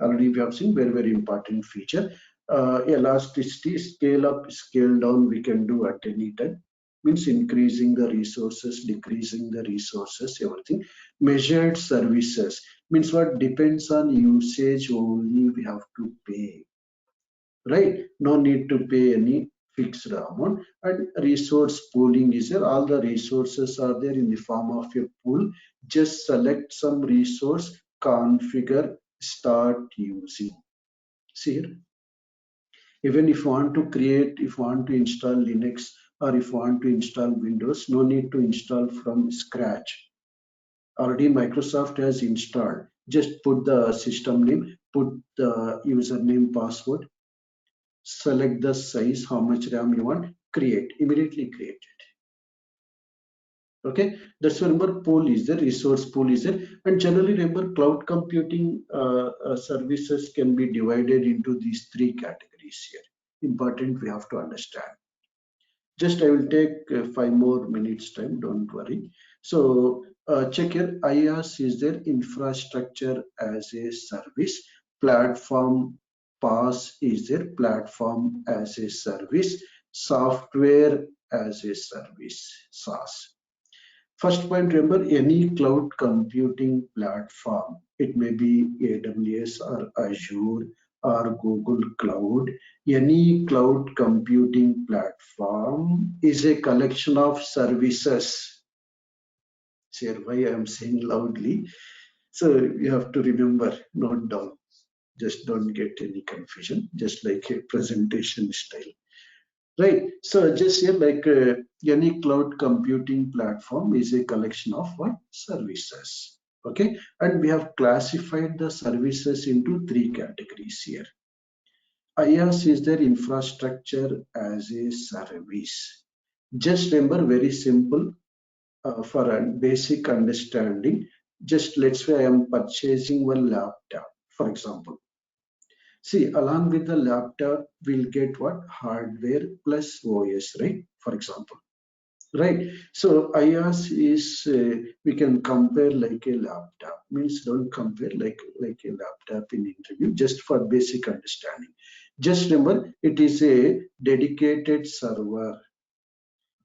Already we have seen, very, very important feature. Elasticity, scale up, scale down, we can do at any time. means increasing the resources, decreasing the resources, everything. Measured services means what depends on usage only we have to pay, right? No need to pay any fixed amount. And resource pooling is there. All the resources are there in the form of a pool. Just select some resource, configure, start using. See here. Even if you want to create, if you want to install Linux or if you want to install Windows, no need to install from scratch. Already Microsoft has installed. Just put the system name, put the username, password, select the size, how much RAM you want, create, immediately create it. Okay, that's why remember pool is there, resource pool is there, and generally remember cloud computing services can be divided into these three categories here. Important, we have to understand. Just I will take 5 more minutes time, don't worry. So check here, IaaS is there, infrastructure as a service, platform PaaS is there, platform as a service, software as a service, SaaS. First point, remember any cloud computing platform, it may be AWS or Azure or Google Cloud, any cloud computing platform is a collection of services. Here why I am saying loudly. So you have to remember, note down, just don't get any confusion, just like a presentation style. Right. So just here, like any cloud computing platform is a collection of what? Services. Okay. And we have classified the services into three categories here. IaaS is their infrastructure as a service. Just remember, very simple for a basic understanding. Just let's say I am purchasing one laptop, for example. See, along with the laptop, we'll get what? Hardware plus OS, right? For example, right? So IaaS is, we can compare like a laptop. Means don't compare like a laptop in interview, just for basic understanding. Just remember, it is a dedicated server.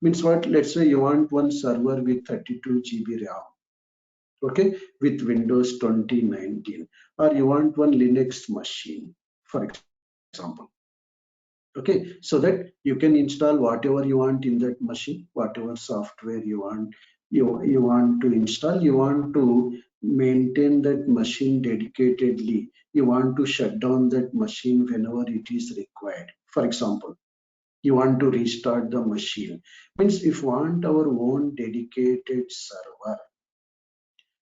Means what? Let's say you want one server with 32 GB RAM, okay, with Windows 2019, or you want one Linux machine, for example. Okay, so that you can install whatever you want in that machine, whatever software you want, you want to install, you want to maintain that machine dedicatedly, you want to shut down that machine whenever it is required. For example, you want to restart the machine. Means if you want our own dedicated server,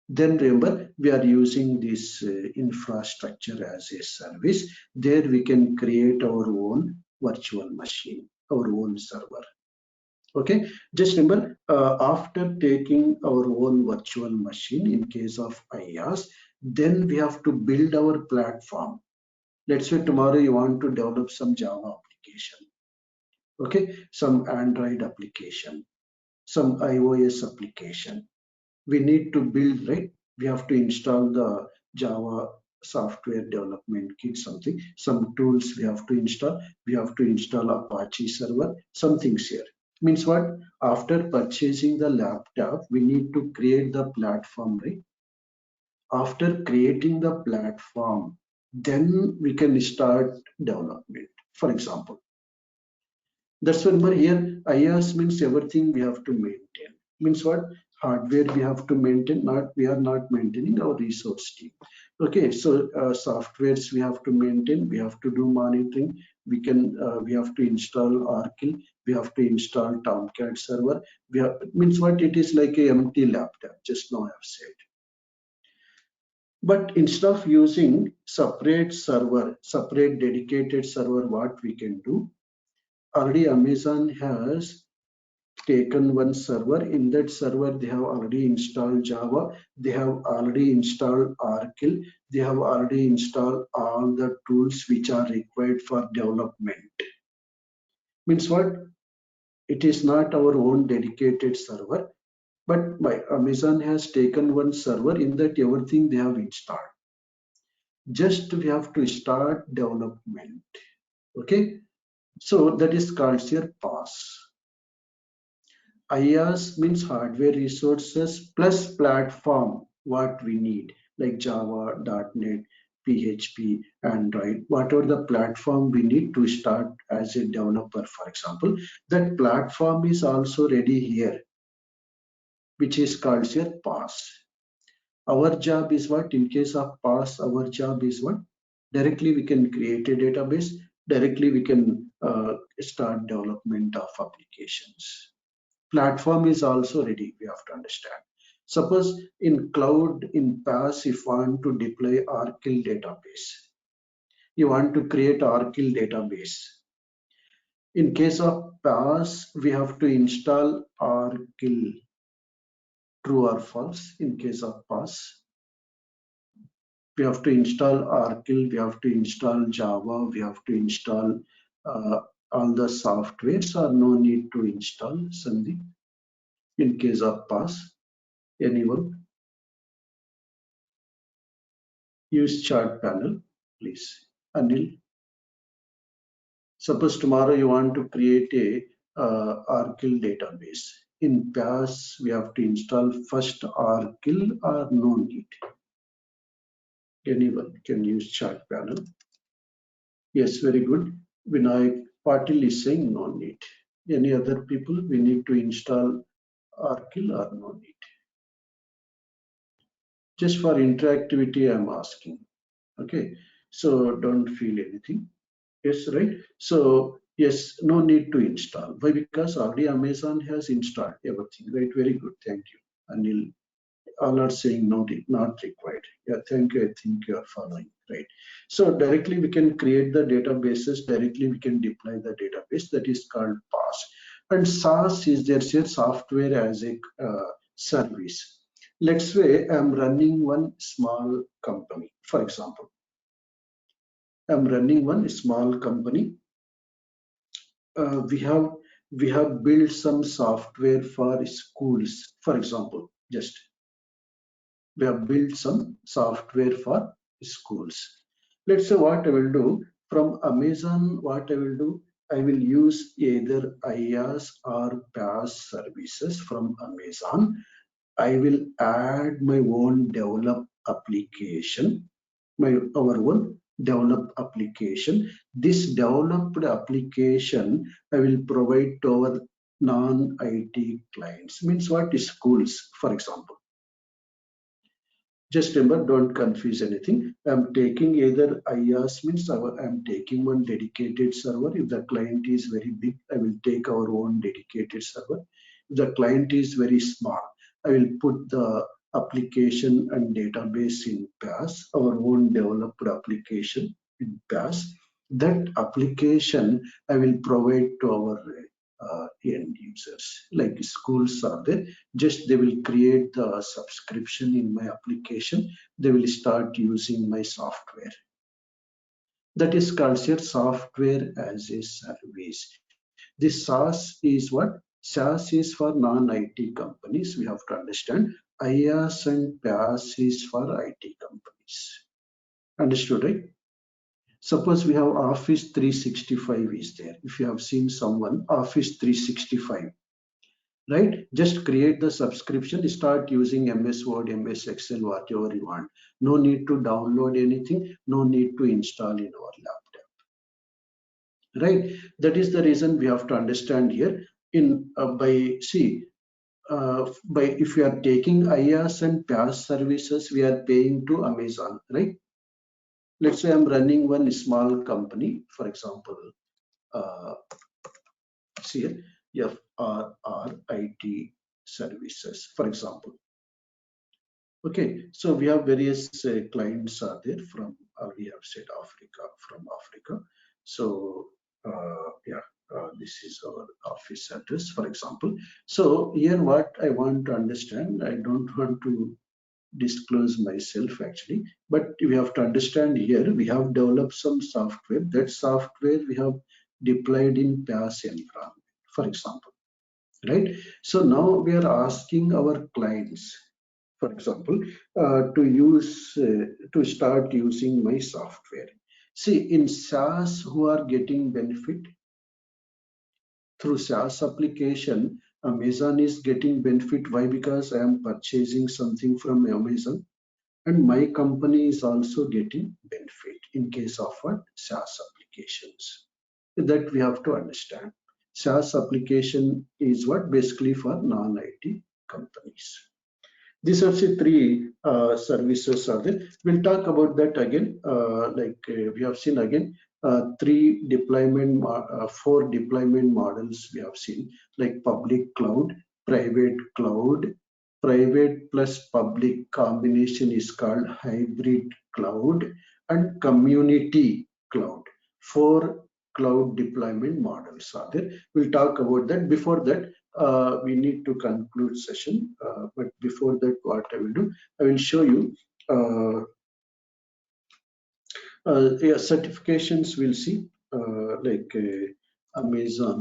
then remember we are using this infrastructure as a service. There we can create our own virtual machine, our own server. Okay, just remember after taking our own virtual machine in case of IaaS, then we have to build our platform. Let's say tomorrow you want to develop some Java application, okay, some Android application, some iOS application. We need to build, right? We have to install the Java software development kit, something, some tools we have to install. We have to install Apache server, some things here. Means what? After purchasing the laptop, we need to create the platform, right? After creating the platform, then we can start development. For example, that's when we're here. IaaS means everything we have to maintain. Means what? Hardware we have to maintain. Not we are not maintaining our resource team. Okay, so softwares we have to maintain. We have to do monitoring. We have to install Oracle. We have to install Tomcat server. We have, means what? It is like a empty laptop. Just now I have said. But instead of using separate server, separate dedicated server, what we can do? Already Amazon has taken one server. In that server they have already installed Java, they have already installed Oracle, they have already installed all the tools which are required for development. Means what? It is not our own dedicated server, but Amazon has taken one server. In that everything they have installed. Just we have to start development. Okay, so that is called here PaaS. IaaS means hardware resources plus platform, what we need, like Java, .NET, PHP, Android, whatever the platform we need to start as a developer, for example, that platform is also ready here, which is called here PaaS. Our job is what? In case of PaaS, our job is what? Directly we can create a database, directly we can start development of applications. Platform is also ready, we have to understand. Suppose in cloud, in PaaS, if you want to deploy Oracle database, you want to create Oracle database. In case of PaaS, we have to install Oracle, true or false. In case of PaaS, we have to install Oracle, we have to install Java, we have to install all the softwares, or no need to install, Sandeep? In case of PaaS, anyone? Use chart panel, please. Anil, suppose tomorrow you want to create a Oracle database. In PaaS, we have to install first Oracle or no need? Anyone can use chart panel. Yes, very good. Vinayak Patil is saying no need. Any other people, we need to install Oracle or no need? Just for interactivity, I'm asking. Okay, so don't feel anything. Yes, right. So yes, no need to install. Why? Because already Amazon has installed everything. Right. Very good. Thank you. Anil, all are saying no, not required. Yeah, thank you. I think you are following. Right. So directly we can create the databases. Directly we can deploy the database. That is called PaaS. And SaaS is their software as a service. Let's say I'm running one small company. For example, I'm running one small company. We have built some software for schools, for example. Just we have built some software for schools. Let's say what I will do from Amazon, what I will do, I will use either IaaS or PaaS services from Amazon. I will add my own developed application, our own developed application. This developed application I will provide to our non-IT clients. Means what is schools, for example. Just remember, don't confuse anything. I'm taking either IaaS means I'm taking one dedicated server. If the client is very big, I will take our own dedicated server. If the client is very small, I will put the application and database in PaaS, our own developed application in PaaS. That application I will provide to our end users, like schools are there. Just they will create the subscription in my application. They will start using my software. That is considered software as a service. This SaaS is what? SaaS is for non-IT companies. We have to understand. IaaS and PaaS is for IT companies. Understood, right? Suppose we have Office 365 is there. If you have seen someone, Office 365, right? Just create the subscription, start using MS Word, MS Excel, whatever you want. No need to download anything, no need to install in our laptop, right? That is the reason we have to understand here. By if we are taking IaaS and PaaS services, we are paying to Amazon, right? Let's say I'm running one small company, for example, here FRRIT services, for example. Okay, so we have various clients are there from, we have said Africa, from Africa. So this is our office address, for example. So here what I want to understand, I don't want to disclose myself actually, but we have to understand here, we have developed some software. That software we have deployed in PaaS environment, for example, right? So now we are asking our clients, for example, to start using my software. See, in SaaS, who are getting benefit through SaaS application, Amazon is getting benefit. Why? Because I am purchasing something from Amazon, and my company is also getting benefit in case of what? SaaS applications. That we have to understand. SaaS application is what? Basically for non-IT companies. These are the three services are there. We'll talk about that again. We have seen again four deployment models we have seen, like public cloud, private cloud, private plus public combination is called hybrid cloud, and community cloud. Four cloud deployment models are there. We'll talk about that. Before that, we need to conclude session. But before that, what I will do, I will show you certifications. We'll see Amazon,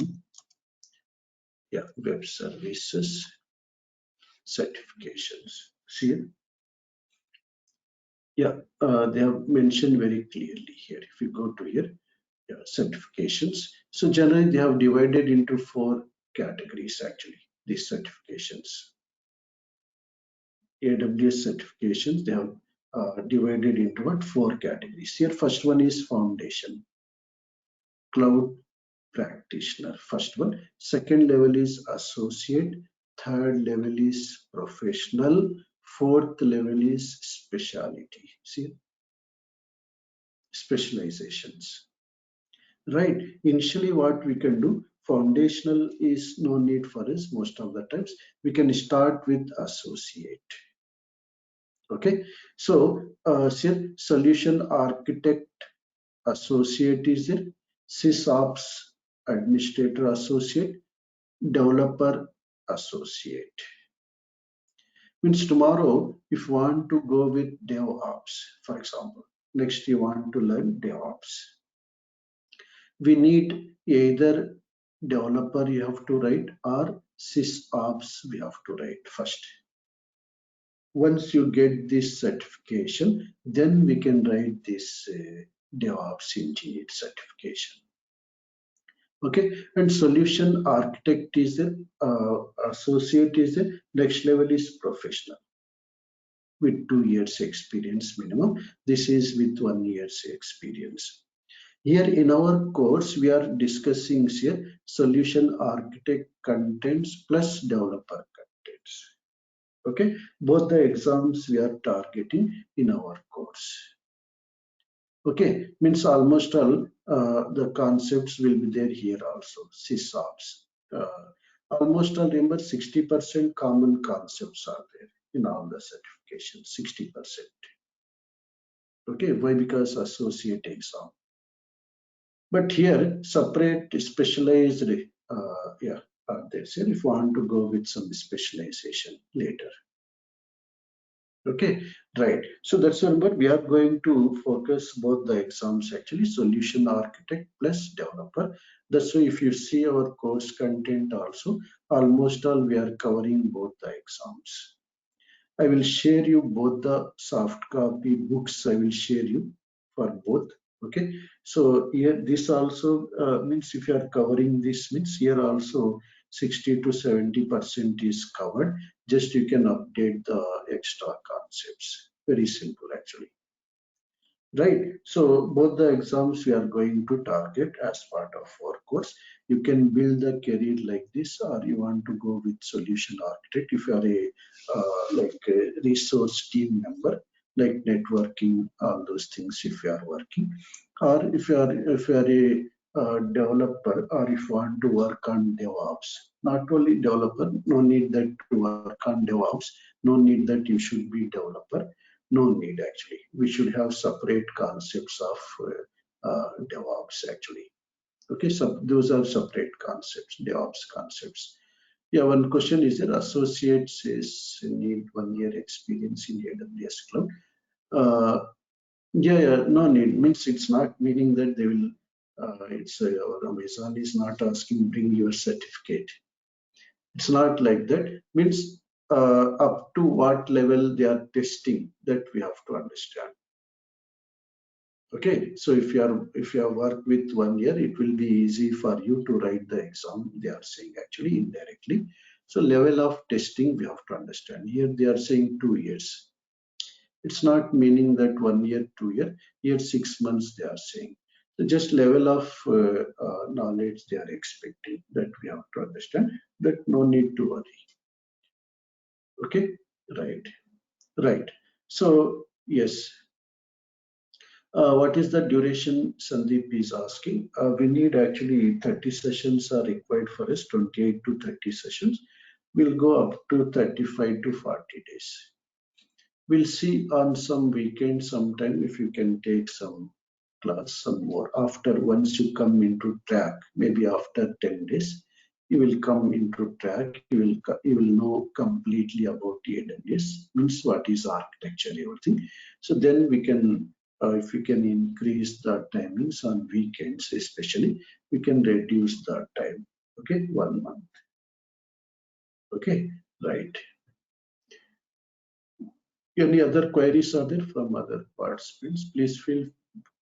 web services certifications. See, they have mentioned very clearly here. If you go to here, certifications. So generally, they have divided into four categories actually. These certifications. AWS certifications, they have divided into what? Four categories. Here, first one is foundation, cloud practitioner, first one. Second level is associate. Third level is professional. Fourth level is specialty. See, specializations. Right. Initially, what we can do, foundational is no need for us most of the times. We can start with associate. Okay, so solution architect associate is it, sysops administrator associate, developer associate. Means tomorrow, if you want to go with DevOps, for example, next you want to learn DevOps, we need either developer you have to write or sysops we have to write first. Once you get this certification, then we can write this DevOps engineer certification. Okay, and solution architect is a associate is a next level is professional with 2 years experience minimum. This is with 1 year's experience. Here in our course, we are discussing here solution architect contents plus developer contents. Okay, both the exams we are targeting in our course. Okay, means almost all the concepts will be there here also. sysops, almost all, remember 60% common concepts are there in all the certifications, 60%. Okay, why? Because associate exam. But here separate specialized are there. So if you want to go with some specialization later. Okay, right. So that's remember we are going to focus both the exams actually, solution architect plus developer. That's why if you see our course content also, almost all we are covering both the exams. I will share you both the soft copy books. I will share you for both. Okay, so here this also means if you are covering this, means here also 60 to 70% is covered. Just you can update the extra concepts. Very simple actually. Right, so both the exams we are going to target as part of our course. You can build a career like this, or you want to go with solution architect if you are a resource team member, like networking, all those things if you are working, or if you are a developer, or if you want to work on DevOps. Not only developer, no need that to work on DevOps, no need that you should be developer. No need actually. We should have separate concepts of DevOps actually. Okay, so those are separate concepts, DevOps concepts. Yeah, one question is that associates is need 1 year experience in AWS cloud. No need, means it's not meaning that they will. Amazon is not asking bring your certificate. It's not like that. Means up to what level they are testing, that we have to understand. Okay, so if you have worked with 1 year, it will be easy for you to write the exam. They are saying actually indirectly. So level of testing we have to understand. Here they are saying 2 years. It's not meaning that 1 year, 2 year, here 6 months they are saying. So just level of knowledge they are expecting, that we have to understand, that no need to worry. Okay, right. So yes, what is the duration Sandeep is asking? We need actually 30 sessions are required for us, 28 to 30 sessions. We'll go up to 35 to 40 days. We'll see on some weekend sometime if you can take some class, some more. After once you come into track, maybe after 10 days, you will come into track. You will know completely about AWS, means what is architecture, everything. So then we can, if we can increase the timings on weekends, especially, we can reduce the time. Okay, 1 month. Okay, right. Any other queries are there from other participants? Please feel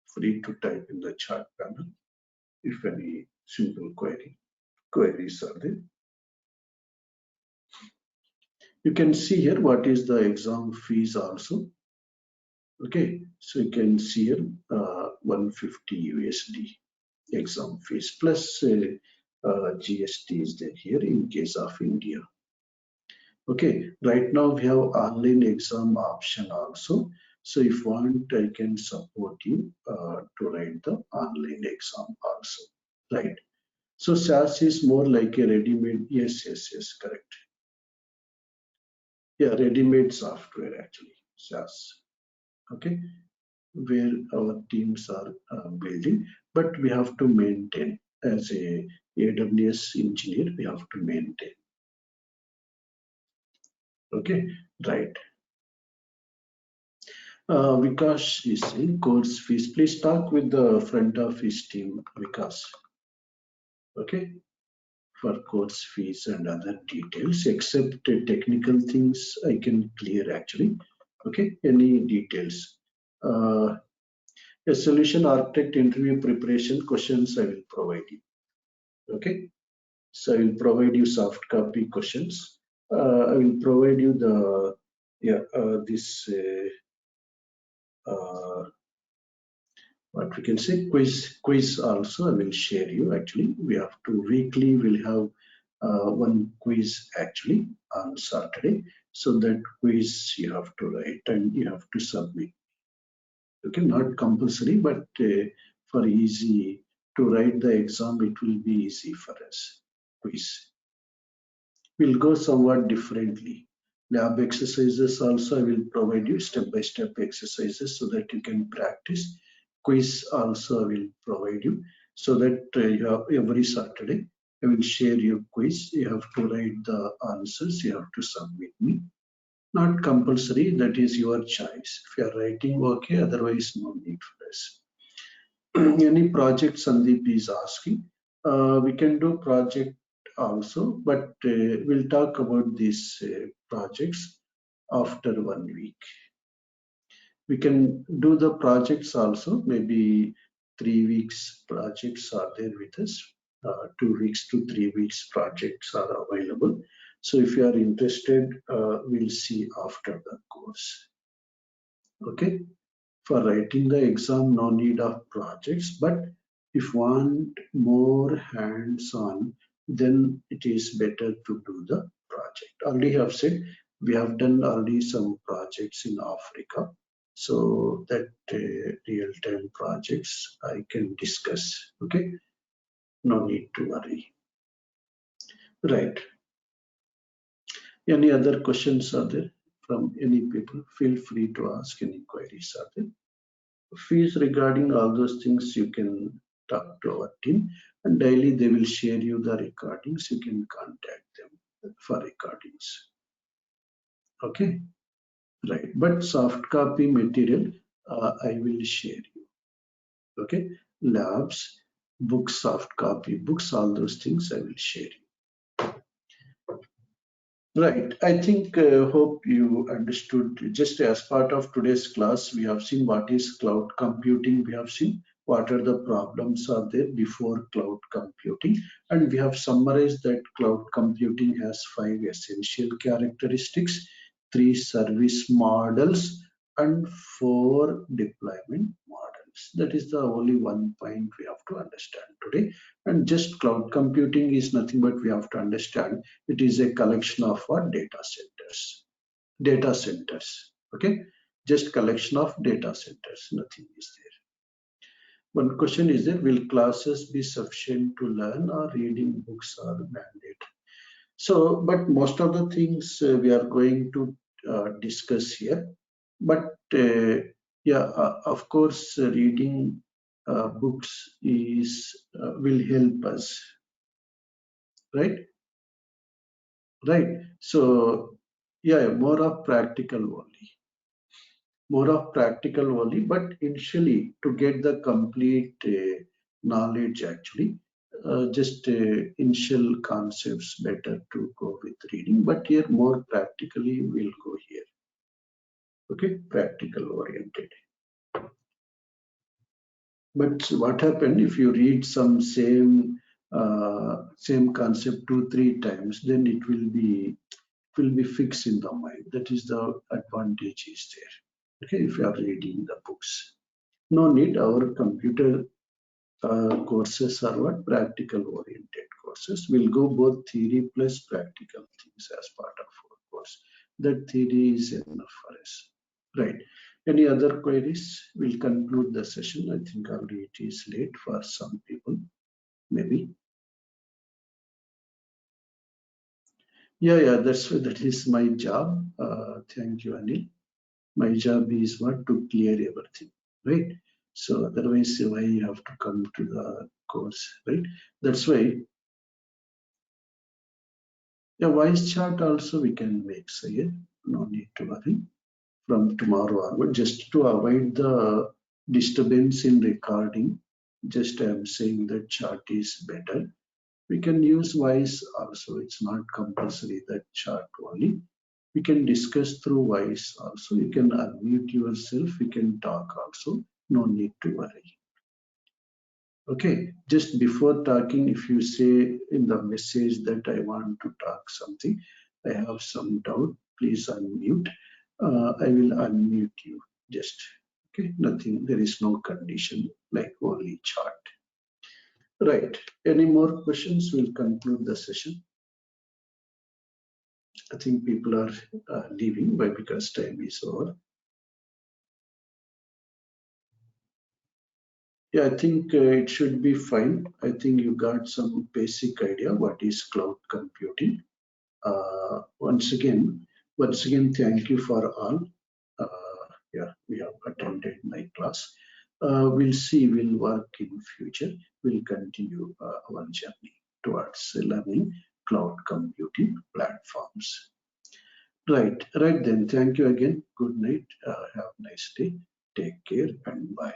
free to type in the chat panel if any simple queries are there. You can see here what is the exam fees also. Okay, so you can see here 150 USD exam fees plus GST is there here in case of India. Okay, right now we have online exam option also. So if want, I can support you to write the online exam also, right? So SAS is more like a ready-made, yes, correct. Yeah, ready-made software actually, SAS, okay, where our teams are building, but we have to maintain as a AWS engineer, we have to maintain. Okay, right. Vikas is in course fees. Please talk with the front office team, Vikas. Okay, for course fees and other details, except technical things I can clear actually. Okay, any details? A solution architect interview preparation questions I will provide you. Okay, so I will provide you soft copy questions. I will provide you the this what we can say quiz also. I will share you actually. We have to weekly we'll have one quiz actually on Saturday. So that quiz you have to write and you have to submit. Okay, not compulsory, but for easy to write the exam, it will be easy for us. Quiz. We'll go somewhat differently. Lab exercises also I will provide you step-by-step exercises so that you can practice. Quiz also I will provide you so that you have every Saturday I will share your quiz. You have to write the answers. You have to submit me. Not compulsory, that is your choice. If you are writing, okay, otherwise no need for us. Any project Sandeep is asking, we can do project also, but we'll talk about these projects after 1 week. We can do the projects also, maybe 3 weeks projects are there with us. 2 weeks to 3 weeks projects are available. So if you are interested, we'll see after the course. Okay, for writing the exam, no need of projects, but if want more hands-on, then it is better to do the project. Already have said we have done already some projects in Africa, so that real-time projects I can discuss. Okay, no need to worry. Right. Any other questions are there from any people? Feel free to ask any queries are there. Fees regarding all those things you can talk to our team, and daily they will share you the recordings. You can contact them for recordings. Okay, right. But soft copy material I will share you. Okay, labs, books, soft copy books, all those things I will share you. Right. I think hope you understood. Just as part of today's class, we have seen what is cloud computing. We have seen what are the problems are there before cloud computing, and we have summarized that cloud computing has 5 essential characteristics, 3 service models, and 4 deployment models. That is the only one point we have to understand today. And just cloud computing is nothing but we have to understand it is a collection of what data centers. Okay, just collection of data centers, nothing is there. One question is there, will classes be sufficient to learn or reading books are mandatory? So, but most of the things we are going to discuss here. But yeah, of course, reading books is will help us, right? Right. So, yeah, more of practical only. More of practical only, but initially to get the complete knowledge actually, just initial concepts better to go with reading, but here more practically we'll go here. Okay, practical oriented. But what happened if you read some same concept 2-3 times, then it will be fixed in the mind. That is the advantage is there. Okay, if you are reading the books, no need. Our computer courses are what practical oriented courses. We'll go both theory plus practical things as part of our course. That theory is enough for us, right? Any other queries? We'll conclude the session. I think already it is late for some people, maybe. Yeah, that is my job. Thank you, Anil. My job is what to clear everything, right? So otherwise, why you have to come to the course, right? That's why. Yeah, voice chat also we can make, Sayed. No need to worry. From tomorrow onward, just to avoid the disturbance in recording, just I am saying that chat is better. We can use voice also. It's not compulsory that chat only. We can discuss through voice also. You can unmute yourself. We can talk also. No need to worry. Okay, just before talking, if you say in the message that I want to talk something, I have some doubt, please unmute. I will unmute you. Just okay, nothing. There is no condition like only chat. Right. Any more questions? We'll conclude the session. I think people are leaving by because time is over. Yeah, I think it should be fine. I think you got some basic idea what is cloud computing. Once again, thank you for all. Yeah, we have attended my class. We'll see, we'll work in future. We'll continue our journey towards learning cloud computing platforms. Right then. Thank you again. Good night. Have a nice day. Take care and bye.